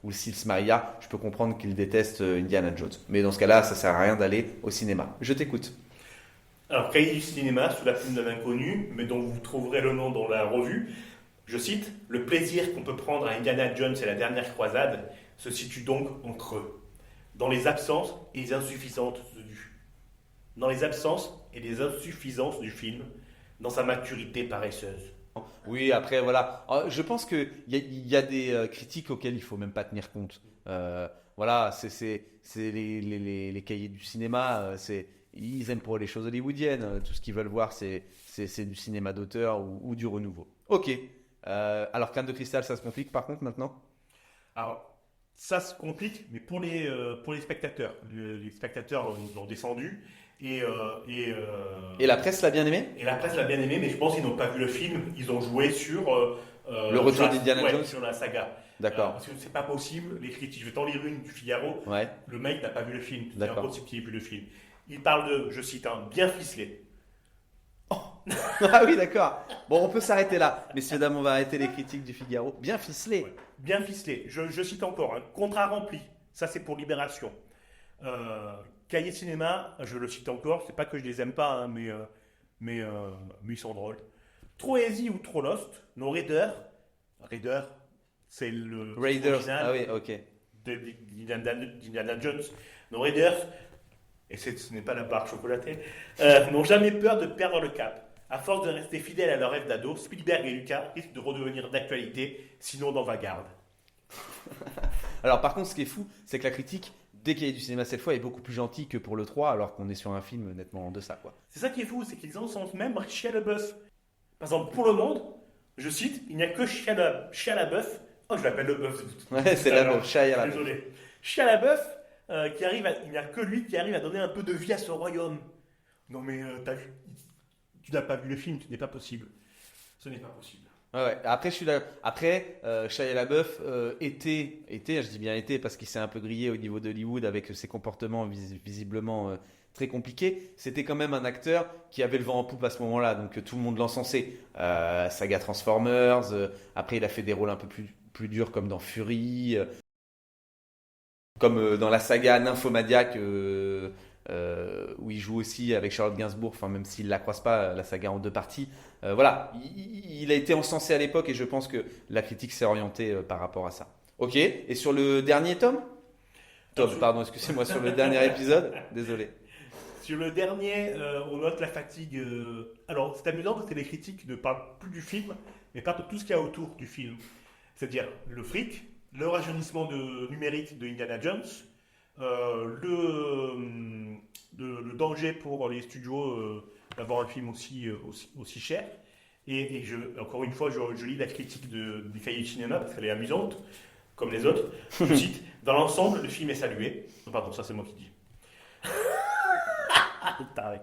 ou Sils Maria, je peux comprendre qu'il déteste Indiana Jones. Mais dans ce cas-là, ça sert à rien d'aller au cinéma. Je t'écoute. Alors, cahier du cinéma, sous la plume d'un inconnu, mais dont vous trouverez le nom dans la revue. Je cite, le plaisir qu'on peut prendre à Indiana Jones et la dernière croisade se situe donc entre eux, dans les absences et les insuffisances du film, dans sa maturité paresseuse. Oui, après, voilà. Je pense qu'il y a des critiques auxquelles il faut même pas tenir compte. Voilà, c'est les cahiers du cinéma. Ils aiment pour les choses hollywoodiennes. Tout ce qu'ils veulent voir, c'est du cinéma d'auteur ou du renouveau. Ok. Alors, Canne de cristal, ça se complique par contre maintenant. Alors, ça se complique, mais pour les spectateurs. Les spectateurs l'ont descendu. Et la presse l'a bien aimé. Et la presse l'a bien aimé, mais je pense qu'ils n'ont pas vu le film. Ils ont joué sur Le retour d'Indiana Jones. sur la saga. D'accord. Parce que c'est pas possible. Les critiques, je vais t'en lire une du Figaro. Ouais. Le mec n'a pas vu le film. C'est D'accord. impossible qu'il ait vu le film. Il parle de, je cite, bien ficelé. Ah oui, d'accord. Bon, on peut s'arrêter là. Messieurs, dames, on va arrêter les critiques du Figaro. Bien ficelé. Ouais. Bien ficelé. Je cite encore, un contrat rempli. Ça, c'est pour Libération. Cahiers cinéma, je le cite encore. C'est pas que je les aime pas, hein, mais ils sont drôles. Trop easy ou trop lost. Nos Raiders, c'est le Raiders. original Ah oui, ok. d'Indiana Jones. Nos Raiders, et ce n'est pas la barre chocolatée, n'ont jamais peur de perdre le cap. À force de rester fidèles à leur rêve d'ado, Spielberg et Lucas risquent de redevenir d'actualité, sinon d'avant-garde. Alors, par contre, ce qui est fou, c'est que la critique, dès qu'il y a du cinéma cette fois, est beaucoup plus gentille que pour le 3, alors qu'on est sur un film nettement en deçà, quoi. C'est ça qui est fou, c'est qu'ils en sont même Shia LaBeouf. Par exemple, pour Le Monde, je cite, il n'y a que Shia LaBeouf. Oh, je l'appelle LaBeouf. Ouais, c'est la Shia LaBeouf. Désolé. Shia LaBeouf, il n'y a que lui qui arrive à donner un peu de vie à ce royaume. Non mais tu n'as pas vu le film, ce n'est pas possible. Ce n'est pas possible. Ouais. Après, je suis là. Après, Shia LaBeouf était, je dis bien était, parce qu'il s'est un peu grillé au niveau d'Hollywood avec ses comportements visiblement très compliqués. C'était quand même un acteur qui avait le vent en poupe à ce moment-là, donc tout le monde l'encensait. Saga Transformers. Après, il a fait des rôles un peu plus durs, comme dans Fury, comme dans la saga Nymphomaniac. Où il joue aussi avec Charlotte Gainsbourg, enfin même s'il ne la croise pas, la saga en 2 parties. Voilà, il a été encensé à l'époque et je pense que la critique s'est orientée par rapport à ça. Ok, et sur le dernier tome pardon, excusez-moi, sur le dernier épisode, désolé. Sur le dernier, on note la fatigue. Alors, c'est amusant parce que les critiques ne parlent plus du film, mais parlent de tout ce qu'il y a autour du film. C'est-à-dire le fric, le rajeunissement numérique de Indiana Jones, le danger pour les studios d'avoir un film aussi cher. Et encore une fois, je lis la critique du cahier de cinéma parce qu'elle est amusante, comme les autres. Je cite, dans l'ensemble, le film est salué. Oh, pardon, ça c'est moi qui dis. Taré.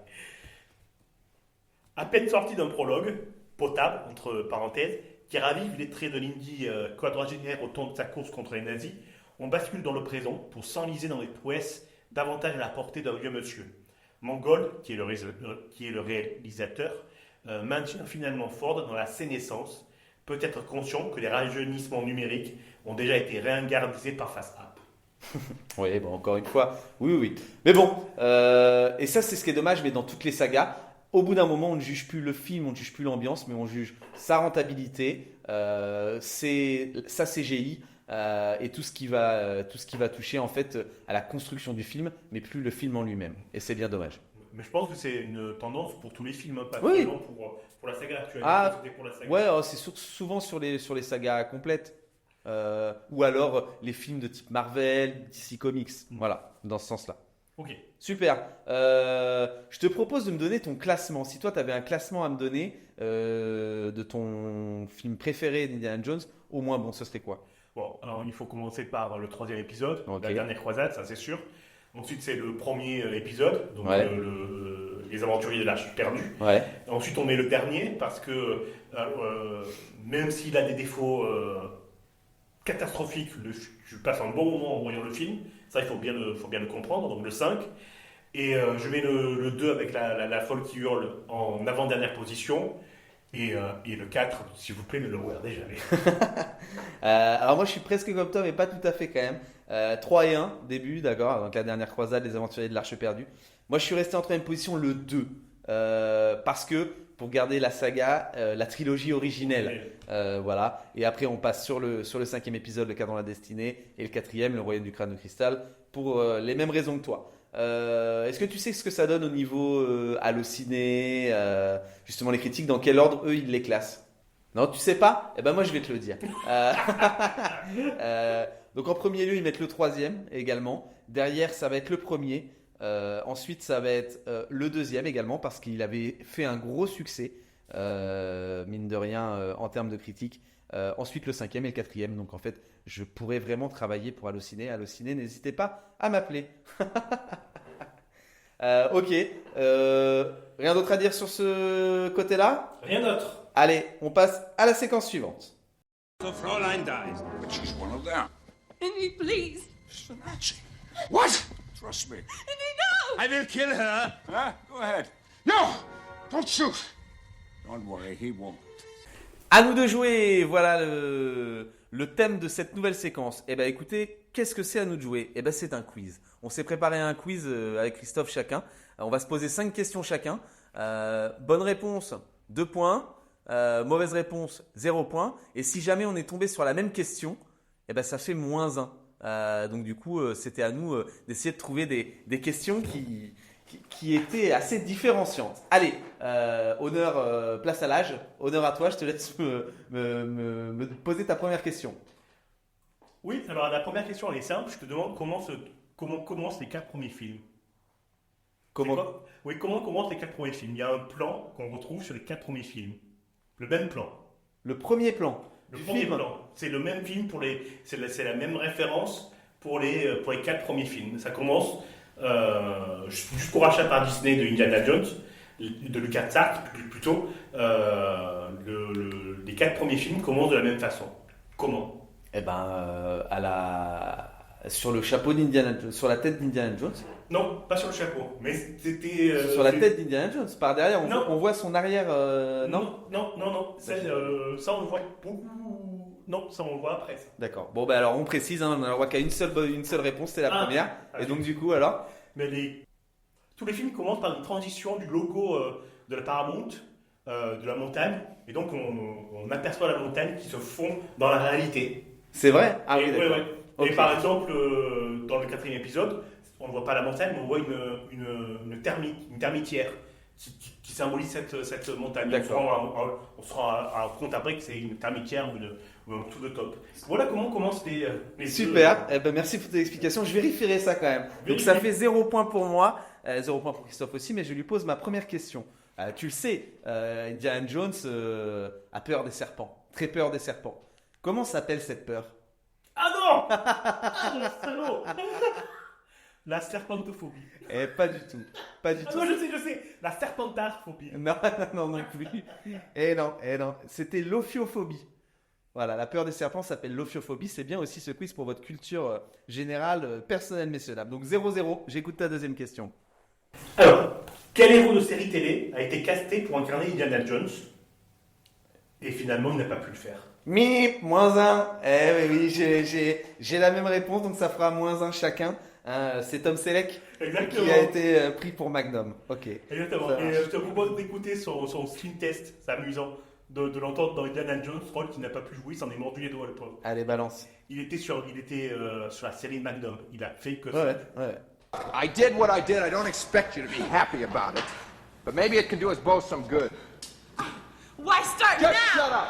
À peine sorti d'un prologue, potable, entre parenthèses, qui ravive les traits de l'Indie quadragénaire au temps de sa course contre les nazis, on bascule dans le présent pour s'enliser dans les prouesses davantage à la portée d'un vieux monsieur. Mangold, qui est le réalisateur, maintient finalement Ford dans la sénescence, peut-être conscient que les rajeunissements numériques ont déjà été réingardisés par FaceApp. Oui, bon, encore une fois, oui. Mais bon, et ça c'est ce qui est dommage, mais dans toutes les sagas, au bout d'un moment, on ne juge plus le film, on ne juge plus l'ambiance, mais on juge sa rentabilité, sa CGI et tout ce qui va toucher en fait à la construction du film, mais plus le film en lui-même. Et c'est bien dommage. Mais je pense que c'est une tendance pour tous les films, pas Oui. seulement pour la saga actuelle. Ah, C'était pour la saga. Ouais, c'est souvent sur les sagas complètes. Ou alors les films de type Marvel, DC Comics. Voilà, dans ce sens-là. Ok. Super. Je te propose de me donner ton classement. Si toi, tu avais un classement à me donner de ton film préféré d'Indiana Jones, au moins, bon, ce serait quoi? Bon, alors il faut commencer par le 3e épisode, Ok. la dernière croisade, ça c'est sûr. Ensuite, c'est le premier épisode, donc Ouais. les aventuriers de l'Arche perdue. Ouais. Ensuite, on met le dernier parce que même s'il a des défauts catastrophiques, je passe un bon moment en voyant le film. Ça, il faut bien le comprendre. Donc le 5. Et je mets le 2 avec la folle qui hurle en avant-dernière position. Et le 4, s'il vous plaît, ne le regardez jamais. Alors moi, je suis presque comme toi, mais pas tout à fait quand même. 3 et 1, début, d'accord. Donc la dernière croisade, les aventuriers de l'Arche perdue. Moi, je suis resté en 3e position, le 2. Parce que pour garder la saga, la trilogie originelle. Voilà. Et après, on passe sur le 5e épisode, le Cadran de la Destinée, et le 4e, le Royaume du Crâne de Cristal, pour les mêmes raisons que toi. Est-ce que tu sais ce que ça donne au niveau Allociné, justement les critiques, dans quel ordre eux ils les classent? Non, tu sais pas? Eh ben moi je vais te le dire. Donc en premier lieu ils mettent le 3e également. Derrière ça va être le premier. Ensuite ça va être le 2e également parce qu'il avait fait un gros succès, mine de rien en termes de critiques. Ensuite le 5e et le 4e. Donc en fait je pourrais vraiment travailler pour Allociné. Allociné, n'hésitez pas à m'appeler. Ok. Rien d'autre à dire sur ce côté-là? Rien d'autre. Allez, on passe à la séquence suivante. So Fräulein dies. But she's one of them. Andy, please. She's a Nazi. What? Trust me. Andy, no! I will kill her. Huh? Go ahead. No! Don't shoot. Don't worry, he won't. À nous de jouer. Voilà le thème de cette nouvelle séquence. Eh ben, écoutez, qu'est-ce que c'est à nous de jouer? Eh ben, c'est un quiz. On s'est préparé un quiz avec Christophe chacun. On va se poser 5 questions chacun. Bonne réponse, 2 points. Mauvaise réponse, 0 points. Et si jamais on est tombé sur la même question, eh ben, ça fait -1. Donc du coup, c'était à nous d'essayer de trouver des questions qui étaient assez différenciantes. Allez, honneur, place à l'âge. Honneur à toi, je te laisse me poser ta première question. Oui, alors la première question elle est simple. Je te demande comment commencent les 4 premiers films. Comment C'est quoi? Oui, comment commencent les 4 premiers films? Il y a un plan qu'on retrouve sur les 4 premiers films. Le même plan. Le premier plan Le du premier film. plan. C'est le même film c'est la même référence pour les 4 premiers films. Ça commence jusqu'au rachat par Disney de Indiana Jones, de LucasArts plutôt. Les 4 premiers films commencent de la même façon. Comment? Eh ben, sur le chapeau d'Indiana Jones, sur la tête d'Indiana Jones. Non, pas sur le chapeau, mais c'était Sur la tête d'Indiana Jones, par derrière, Non. on voit son arrière. Non. Non. Ça, on le voit beaucoup. Non, ça, on le voit après. Ça. D'accord. Bon, bah alors on précise, hein, on a le droit qu'à une seule réponse, c'est la première. Et donc, du coup, alors Mais tous les films commencent par une transition du logo de la Paramount, de la montagne, et donc on aperçoit la montagne qui se fond dans la réalité. c'est vrai? Ah oui, Et, d'accord. ouais. Ok. Et par exemple, dans le 4e épisode, on ne voit pas la montagne, mais on voit une termitière qui symbolise cette montagne. D'accord. On se rend compte après que c'est une termitière ou un tout de top. Voilà comment commencent les Super. Eh ben, merci pour tes explications. Je vérifierai ça quand même. Donc, ça fait 0 point pour moi, 0 point pour Christophe aussi, mais je lui pose ma première question. Tu le sais, Indiana Jones a peur des serpents, très peur des serpents. Comment s'appelle cette peur? Ah non Ah, le salaud La serpentophobie. Eh, pas du tout. Pas du Ah tout. non, je sais. La serpentarphobie. Non, non plus. Non. C'était l'ophiophobie. Voilà, la peur des serpents s'appelle l'ophiophobie. C'est bien aussi ce quiz pour votre culture générale, personnelle, messieurs dames. Donc 0-0, j'écoute ta deuxième question. Alors, quel héros de série télé a été casté pour incarner Indiana Jones et finalement il n'a pas pu le faire? Mip, -1. Oui, j'ai la même réponse, donc ça fera -1 chacun. C'est Tom Selleck Exactement. qui a été pris pour Magnum. Ok. Exactement. Ça Et marche. je te propose d'écouter son screen test, c'est amusant, de l'entendre dans Indiana Jones, rôle qu'il n'a pas pu jouer, il s'en est mordu les doigts le pauvre. Allez, balance. Il était sur la série Magnum, il a fait que Ouais. I did what I did. I don't expect you to be happy about it. But maybe it can do us both some good. Why start Just now? shut up.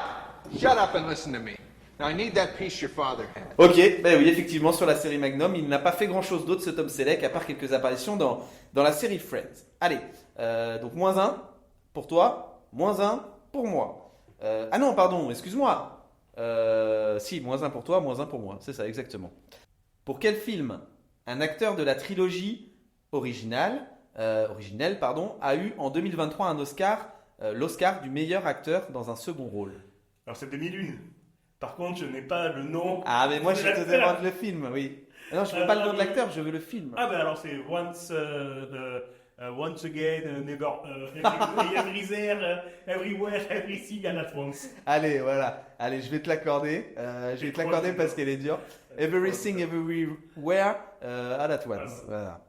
Shut up and listen to me. Now I need that piece your father had. Ok, oui, effectivement, sur la série Magnum, il n'a pas fait grand-chose d'autre, ce Tom Selleck, à part quelques apparitions dans la série Friends. Allez, donc -1 pour toi, -1 pour moi. Ah non, pardon, excuse-moi. Si, -1 pour toi, -1 pour moi, c'est ça, exactement. Pour quel film un acteur de la trilogie originelle, a eu en 2023 un Oscar, l'Oscar du meilleur acteur dans un second rôle? Alors c'est 2001. Par contre, je n'ai pas le nom. Ah, mais moi de je te l'acteur. demande le film, oui. Non, je veux pas le nom de l'acteur, je veux le film. Ah ben alors c'est Once Again, Never, Every There, Everywhere, Everything à France. Allez, voilà. Allez, je vais te l'accorder. Je vais te l'accorder parce qu'elle est dure. Everything, Everywhere, All at Once. Voilà.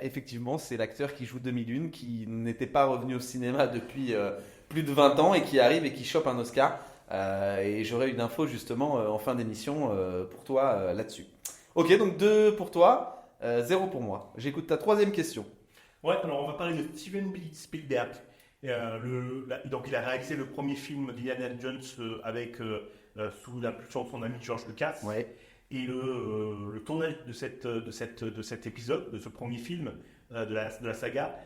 Effectivement, c'est l'acteur qui joue 2001, qui n'était pas revenu au cinéma depuis plus de 20 ans et qui arrive et qui chope un Oscar. Et j'aurai une info justement en fin d'émission pour toi là-dessus. Ok, donc 2 pour toi, 0 pour moi. J'écoute ta troisième question. Ouais, alors on va parler de Steven Spielberg. Donc il a réalisé le premier film d'Indiana Jones sous l'impulsion de son ami George Lucas. Ouais. Et le tournage de cet épisode, de ce premier film de la saga,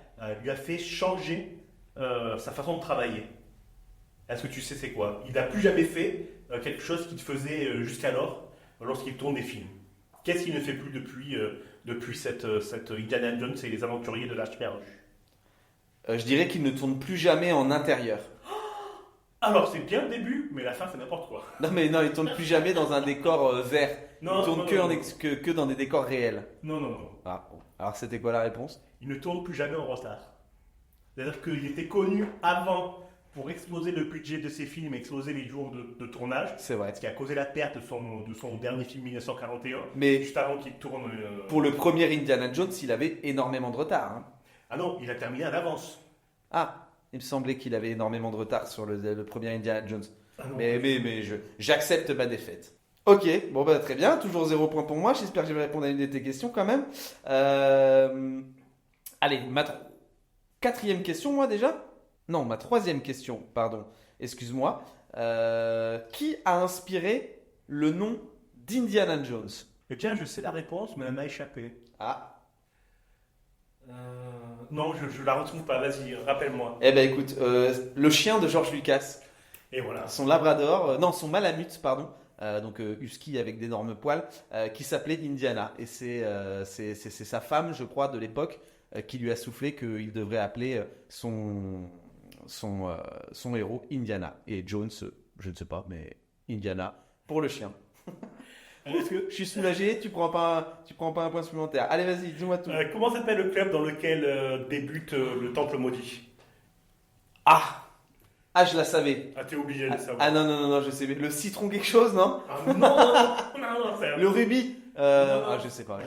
lui a fait changer sa façon de travailler. Est-ce que tu sais c'est quoi? Il n'a plus jamais fait quelque chose qu'il faisait jusqu'alors lorsqu'il tourne des films. Qu'est-ce qu'il ne fait plus depuis cette Indiana Jones et les aventuriers de l'Arche perdue? Je dirais qu'il ne tourne plus jamais en intérieur. Alors c'est bien le début, mais la fin c'est n'importe quoi. Non, mais non, il tourne plus jamais dans un décor vert. Non, Il tourne non, que, non, en non. que dans des décors réels. Non. Ah, bon. Alors c'était quoi la réponse? Il ne tourne plus jamais en retard. C'est-à-dire qu'il était connu avant pour exploser le budget de ses films, exploser les jours de tournage, C'est vrai. ce qui a causé la perte de son dernier film 1941, Mais juste avant qu'il tourne... pour le premier Indiana Jones, il avait énormément de retard. Hein. Ah non, il a terminé à l'avance. Ah, il me semblait qu'il avait énormément de retard sur le premier Indiana Jones. Ah non. Mais j'accepte ma défaite. Ok, bon bah très bien, toujours 0 point pour moi. J'espère que je vais répondre à une de tes questions quand même. Allez, quatrième question moi déjà? Non, ma troisième question, pardon. Excuse-moi. Qui a inspiré le nom d'Indiana Jones? Eh bien, je sais la réponse, mais elle m'a échappé. Ah, Non, je la retrouve pas, vas-y, rappelle-moi. eh ben écoute, le chien de George Lucas. Et voilà. Son labrador, non, son malamute, pardon, donc husky avec d'énormes poils, qui s'appelait Indiana. Et c'est sa femme, je crois, de l'époque, qui lui a soufflé qu'il devrait appeler son héros Indiana. Et Jones, je ne sais pas, mais Indiana pour le chien. Est-ce que- Je suis soulagé, tu prends pas un point supplémentaire. Allez, vas-y, dis-moi tout. Comment s'appelle le club dans lequel débute le Temple Maudit? Ah, je la savais. Ah, t'es obligé de savoir. Ah non, je sais. Le citron quelque chose, non? Ah, non, c'est Le rubis Non. Ah, je sais pas,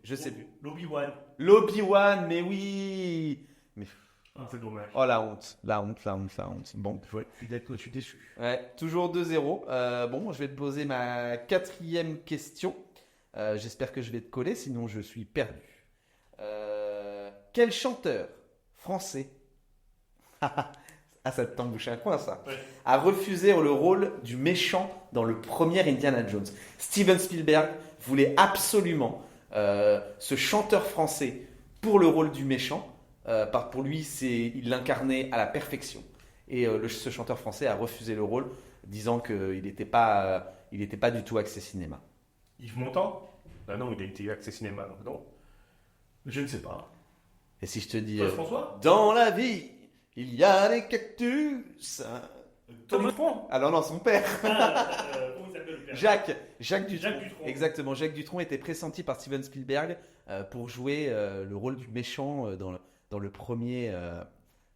je sais plus. L'Obi-Wan. L'Obi-Wan, mais oui. Ah, c'est dommage. Oh la honte. Bon, Je suis déçu. ouais, toujours 2-0. Bon, je vais te poser ma quatrième question. J'espère que je vais te coller, sinon je suis perdu. Quel chanteur français ah, ça t'embouche un coin, ça. Ouais. A refusé le rôle du méchant dans le premier Indiana Jones. Steven Spielberg voulait absolument ce chanteur français pour le rôle du méchant. Pour lui, il l'incarnait à la perfection. Et ce chanteur français a refusé le rôle, disant qu'il n'était pas du tout axé cinéma. Yves Montand? Ah non, il a été accès cinéma, donc non. Je ne sais pas. Et si je te dis Claude François dans la vie, il y a des cactus. Tony Dupont. Alors non, son père. Comment il s'appelle le père Jacques Dutronc. Jacques Dutronc. Exactement, Jacques Dutronc était pressenti par Steven Spielberg pour jouer le rôle du méchant dans le premier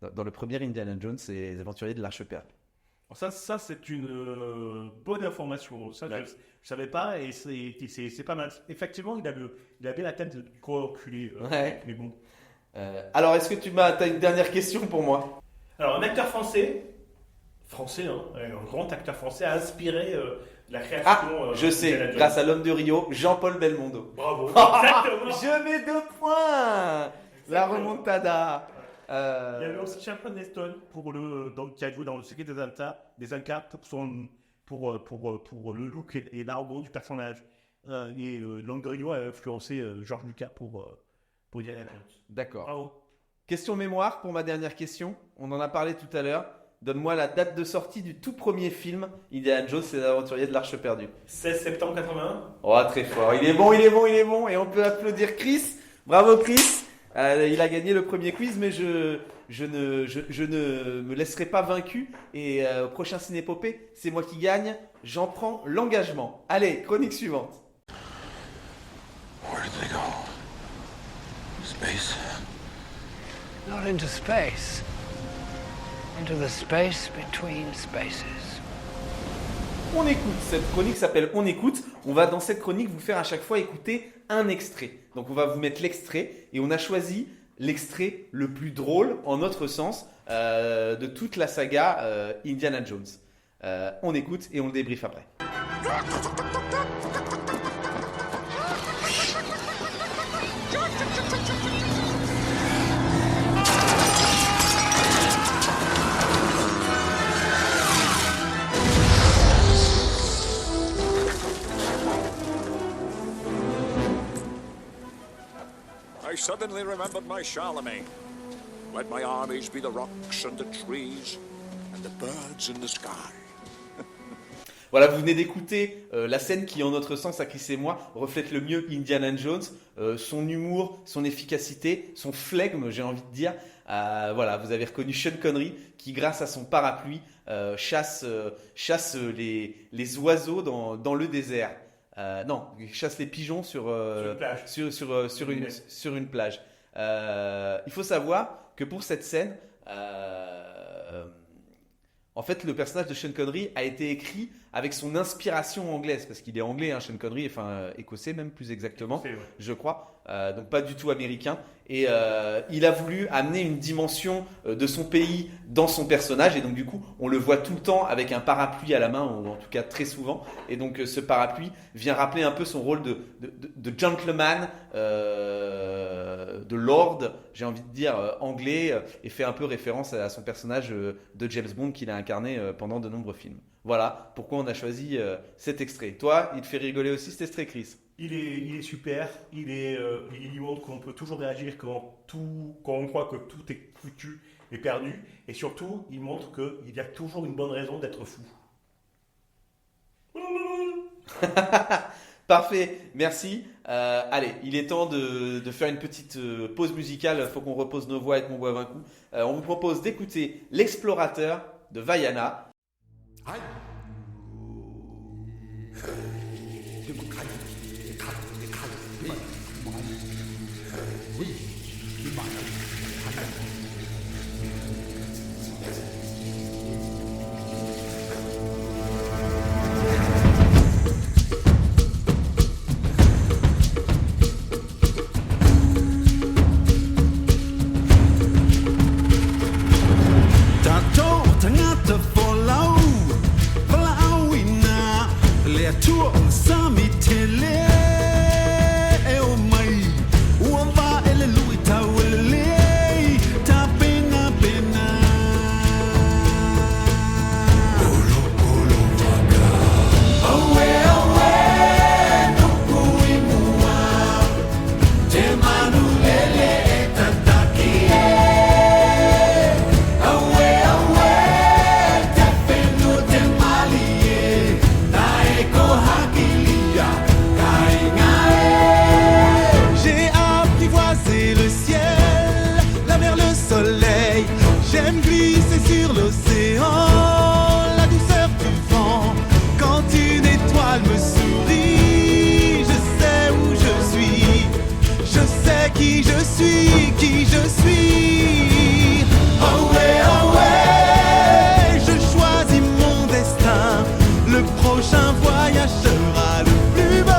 Indiana Jones et les aventuriers de l'Arche perdue. Ça c'est une bonne information. Ça, Ouais. je savais pas et c'est pas mal. Effectivement, il a bien la tête de enculé. Ouais. Mais bon. Alors, est-ce que t'as une dernière question pour moi? Alors, un acteur français, hein, un grand acteur français, a inspiré la création. Ah, je sais, d'Indiana Jones. grâce à l'homme de Rio, Jean-Paul Belmondo. Bravo. Exactement. Je mets 2 points. La remontada. Il y avait aussi Charlton Heston qui a joué dans le secret des Incas pour le look et l'argot du personnage. Et l'homme de Rio a influencé George Lucas pour Indiana Jones. D'accord. Bravo. Question mémoire pour ma dernière question. On en a parlé tout à l'heure. Donne-moi la date de sortie du tout premier film Indiana Jones et les aventuriers de l'Arche perdue. 16 septembre 81. Oh, très fort. Il est bon. Et on peut applaudir Chris. Bravo Chris. Il a gagné le premier quiz, mais je ne me laisserai pas vaincu. Et au prochain Cinépopée, c'est moi qui gagne. J'en prends l'engagement. Allez, chronique suivante. Where did they go? Space? Not into space. Into the space between spaces. On écoute. Cette chronique s'appelle On écoute. On va dans cette chronique vous faire à chaque fois écouter un extrait. Donc on va vous mettre l'extrait et on a choisi l'extrait le plus drôle en notre sens de toute la saga Indiana Jones. On écoute et on le débriefe après. I suddenly remembered my Charlemagne. Let my armies be the rocks and the trees and the birds in the sky. Voilà, vous venez d'écouter la scène qui, en notre sens, à Chris et moi, reflète le mieux Indiana Jones, son humour, son efficacité, son flegme, j'ai envie de dire. Voilà, vous avez reconnu Sean Connery qui, grâce à son parapluie, chasse les oiseaux dans le désert. Non, il chasse les pigeons sur une plage. Il faut savoir que pour cette scène, en fait, le personnage de Sean Connery a été écrit avec son inspiration anglaise, parce qu'il est anglais, hein, Sean Connery, enfin écossais même plus exactement, C'est vrai. je crois, donc pas du tout américain. Et il a voulu amener une dimension de son pays dans son personnage, et donc du coup, on le voit tout le temps avec un parapluie à la main, ou en tout cas très souvent. Et donc ce parapluie vient rappeler un peu son rôle de gentleman, de lord, j'ai envie de dire anglais, et fait un peu référence à son personnage de James Bond qu'il a incarné pendant de nombreux films. Voilà pourquoi on a choisi cet extrait. Toi, il te fait rigoler aussi cet extrait, Chris? Il est super. Il montre qu'on peut toujours réagir quand on croit que tout est foutu et perdu. Et surtout, il montre qu'il y a toujours une bonne raison d'être fou. Parfait, merci. Allez, il est temps de faire une petite pause musicale. Il faut qu'on repose nos voix et qu'on boive un coup. On vous propose d'écouter L'Explorateur de Vaiana. Go Hakili prochain voyage sera le plus beau.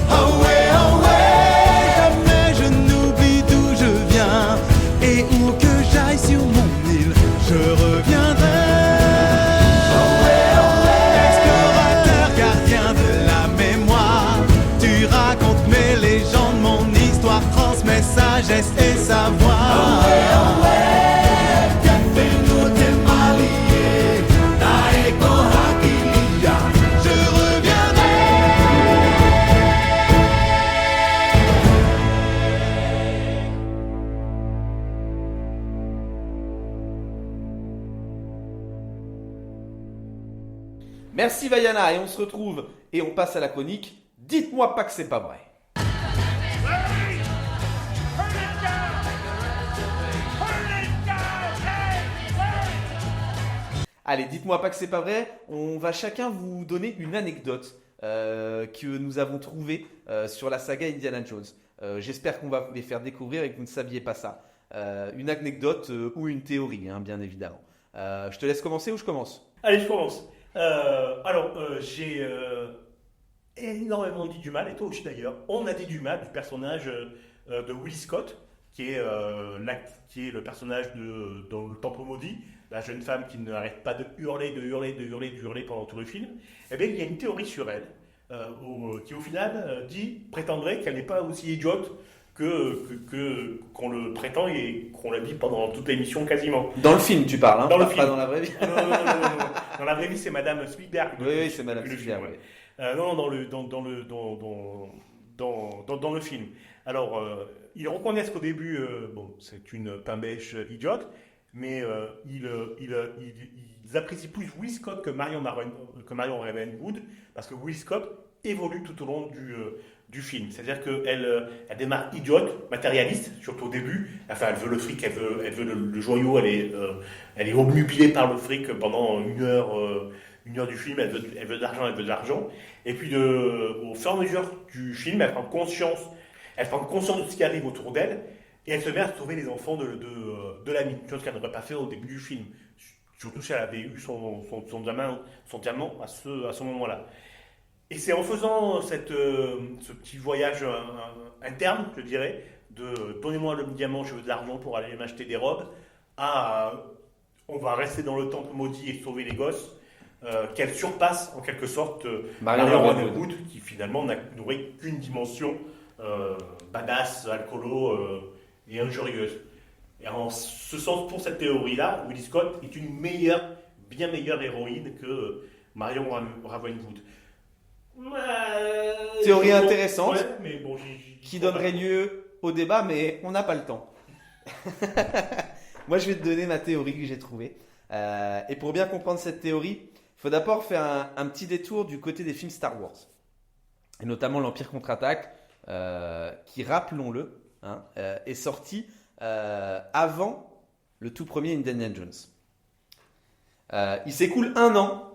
Oh ouais, jamais je n'oublie d'où je viens. Et où que j'aille sur mon île, je reviendrai. Explorateur, gardien de la mémoire, tu racontes mes légendes, mon histoire transmet sagesse et savoir. Merci Vaiana, et on se retrouve et on passe à la chronique. Dites-moi pas que c'est pas vrai. Allez, dites-moi pas que c'est pas vrai. On va chacun vous donner une anecdote que nous avons trouvée sur la saga Indiana Jones. J'espère qu'on va vous les faire découvrir et que vous ne saviez pas ça. Une anecdote ou une théorie, hein, bien évidemment. Je te laisse commencer ou je commence ? Allez, je commence. J'ai énormément dit du mal, et toi aussi d'ailleurs. On a dit du mal du personnage de Willie Scott, qui est le personnage dans le Temple Maudit, la jeune femme qui n'arrête pas de hurler pendant tout le film. Eh bien, il y a une théorie sur elle, qui au final prétendrait qu'elle n'est pas aussi idiote qu'on le prétend et qu'on l'a dit pendant toute l'émission quasiment. Dans le film, tu parles, hein, dans le pas film. Dans la vraie vie. Non. Dans la vraie vie, c'est Madame Spielberg. Oui, c'est Madame Spielberg. Ouais. Non, dans le film. Alors, ils reconnaissent qu'au début, c'est une pain-bêche idiote, mais ils apprécient plus Willie Scott que Marion Ravenwood, parce que Willie Scott évolue tout au long du film. C'est-à-dire qu'elle démarre idiote, matérialiste, surtout au début. Enfin, elle veut le fric, elle veut le joyau, elle est obnubilée par le fric pendant une heure du film. Elle veut de l'argent. Et puis, au fur et à mesure du film, elle prend conscience de ce qui arrive autour d'elle, et elle se met à sauver les enfants de l'ami, chose qu'elle n'aurait pas fait au début du film. Surtout si elle avait eu son diamant à ce moment-là. Et c'est en faisant ce petit voyage interne, je dirais, de donnez-moi le diamant, je veux de l'argent pour aller m'acheter des robes, on va rester dans le temple maudit et sauver les gosses, qu'elle surpasse en quelque sorte Marion Ravenwood, qui finalement n'aurait qu'une dimension badass, alcoolo et injurieuse. Et en ce sens, pour cette théorie-là, Willie Scott est une bien meilleure héroïne que Marion Ravenwood. Théorie intéressante, ouais, mais bon, qui donnerait lieu au débat, mais on n'a pas le temps. Moi, je vais te donner ma théorie que j'ai trouvée. Et pour bien comprendre cette théorie, il faut d'abord faire un petit détour du côté des films Star Wars. Et notamment l'Empire contre-attaque, qui, rappelons-le, est sorti avant le tout premier Indiana Jones. Il s'écoule 1 an,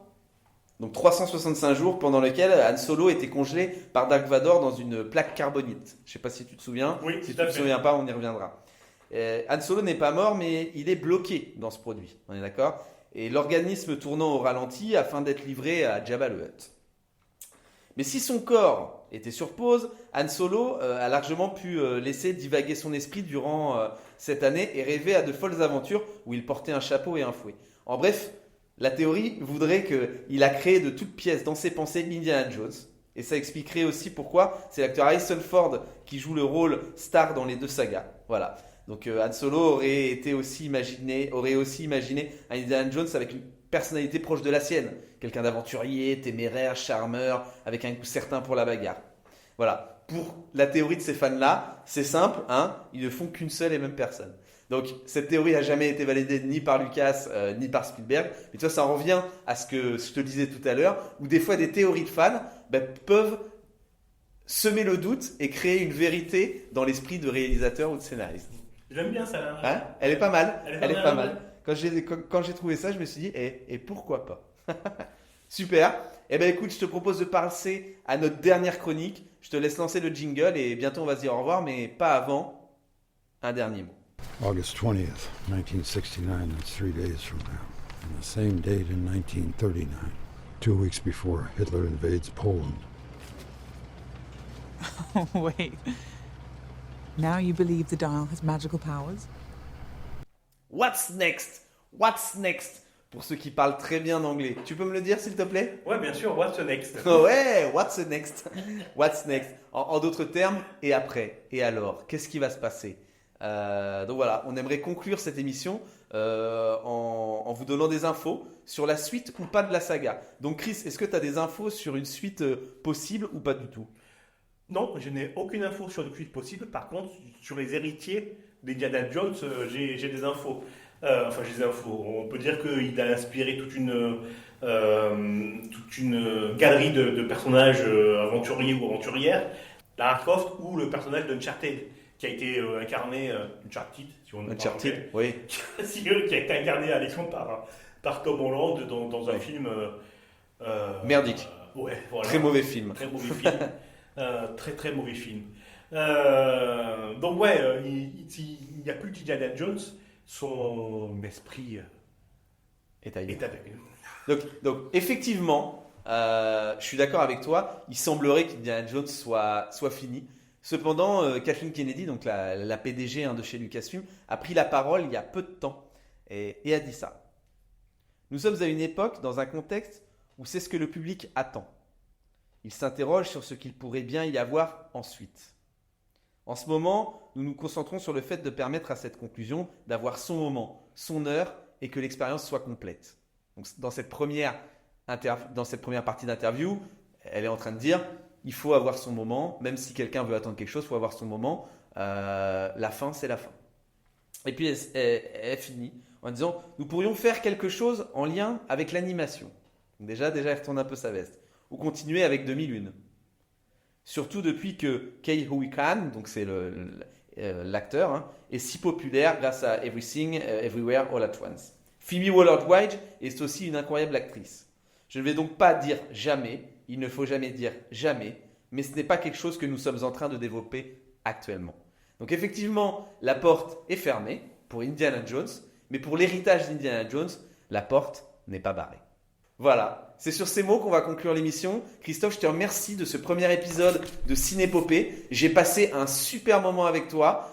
donc 365 jours, pendant lequel Han Solo était congelé par Dark Vador dans une plaque carbonite. Je ne sais pas si tu te souviens. Oui, si tu ne te souviens pas, on y reviendra. Han Solo n'est pas mort, mais il est bloqué dans ce produit. On est d'accord ? Et l'organisme tournant au ralenti afin d'être livré à Jabba le Hutt. Mais si son corps était sur pause, Han Solo a largement pu laisser divaguer son esprit durant cette année et rêver à de folles aventures où il portait un chapeau et un fouet. En bref, la théorie voudrait qu'il a créé de toutes pièces dans ses pensées Indiana Jones. Et ça expliquerait aussi pourquoi c'est l'acteur Harrison Ford qui joue le rôle star dans les 2 sagas. Voilà. Donc Han Solo aurait aussi imaginé un Indiana Jones avec une personnalité proche de la sienne. Quelqu'un d'aventurier, téméraire, charmeur, avec un goût certain pour la bagarre. Voilà. Pour la théorie de ces fans-là, c'est simple, ils ne font qu'une seule et même personne. Donc cette théorie n'a jamais été validée ni par Lucas ni par Spielberg. Mais tu vois, ça en revient à ce que je te disais tout à l'heure, où des fois des théories de fans peuvent semer le doute et créer une vérité dans l'esprit de réalisateur ou de scénariste. J'aime bien ça. Elle est pas mal. Elle est pas mal. Ouais. Quand j'ai trouvé ça, je me suis dit, et pourquoi pas. Super. Eh bien écoute, je te propose de passer à notre dernière chronique. Je te laisse lancer le jingle et bientôt on va se dire au revoir, mais pas avant un dernier mot. August 20th, 1969, that's 3 days from now. And the same date in 1939, 2 weeks before Hitler invades Poland. Oh, wait. Now you believe the dial has magical powers? What's next? What's next? Pour ceux qui parlent très bien anglais. Tu peux me le dire, s'il te plaît? Ouais, bien sûr, what's next? Ouais, what's next? What's next? En d'autres termes, et après? Et alors? Qu'est-ce qui va se passer? Donc voilà, on aimerait conclure cette émission en vous donnant des infos sur la suite ou pas de la saga. Donc Chris, est-ce que tu as des infos sur une suite possible ou pas du tout? Non, je n'ai aucune info sur le suite possible. Par contre, sur les héritiers d'Indiana Jones, j'ai des infos. Enfin, j'ai des infos. On peut dire qu'il a inspiré toute une galerie de personnages aventuriers ou aventurières. Lara Croft ou le personnage d'Uncharted, qui a été incarné, Uncharted, si on Uncharted, oui. qui a été incarné à l'écran par Tom Holland dans un film... merdique. Ouais, voilà. Très mauvais film. Très mauvais film. Très mauvais film. Donc ouais, il n'y a plus d'Indiana Jones, son esprit est ailleurs. Donc effectivement, je suis d'accord avec toi, il semblerait qu'Indiana Jones soit fini. Cependant, Kathleen Kennedy, donc la PDG de chez Lucasfilm, a pris la parole il y a peu de temps et a dit ça. Nous sommes à une époque, dans un contexte où c'est ce que le public attend. Il s'interroge sur ce qu'il pourrait bien y avoir ensuite. En ce moment, nous nous concentrons sur le fait de permettre à cette conclusion d'avoir son moment, son heure et que l'expérience soit complète. Donc, dans cette première partie d'interview, elle est en train de dire il faut avoir son moment, même si quelqu'un veut attendre quelque chose, il faut avoir son moment. La fin, c'est la fin. Et puis elle finit en disant nous pourrions faire quelque chose en lien avec l'animation. Donc déjà, elle retourne un peu sa veste. Ou continuer avec 2001. Surtout depuis que Ke Huy Quan, donc c'est l'acteur, est si populaire grâce à Everything, Everywhere, All at Once. Phoebe Waller-Bridge est aussi une incroyable actrice. Je ne vais donc pas dire jamais, il ne faut jamais dire jamais, mais ce n'est pas quelque chose que nous sommes en train de développer actuellement. Donc effectivement, la porte est fermée pour Indiana Jones, mais pour l'héritage d'Indiana Jones, la porte n'est pas barrée. Voilà, c'est sur ces mots qu'on va conclure l'émission. Christophe, je te remercie de ce premier épisode de Cinépopée. J'ai passé un super moment avec toi.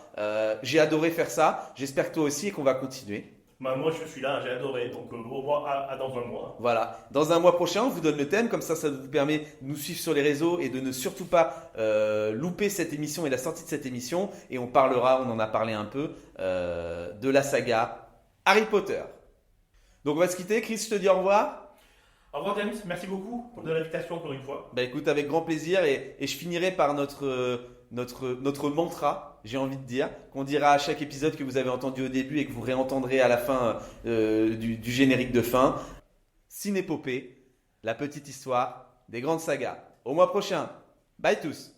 J'ai adoré faire ça. J'espère que toi aussi et qu'on va continuer. Moi, je suis là, j'ai adoré. Donc, au revoir dans un mois. Voilà, dans un mois prochain, on vous donne le thème. Comme ça vous permet de nous suivre sur les réseaux et de ne surtout pas louper cette émission et la sortie de cette émission. Et on en a parlé un peu, de la saga Harry Potter. Donc, on va se quitter. Chris, je te dis au revoir. Au revoir James, merci beaucoup de l'invitation encore une fois. Bah écoute, avec grand plaisir et je finirai par notre mantra, j'ai envie de dire, qu'on dira à chaque épisode que vous avez entendu au début et que vous réentendrez à la fin du générique de fin. Cinépopée, la petite histoire des grandes sagas. Au mois prochain. Bye tous.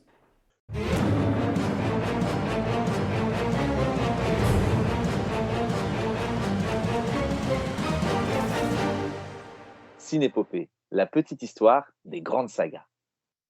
Cinépopée, la petite histoire des grandes sagas.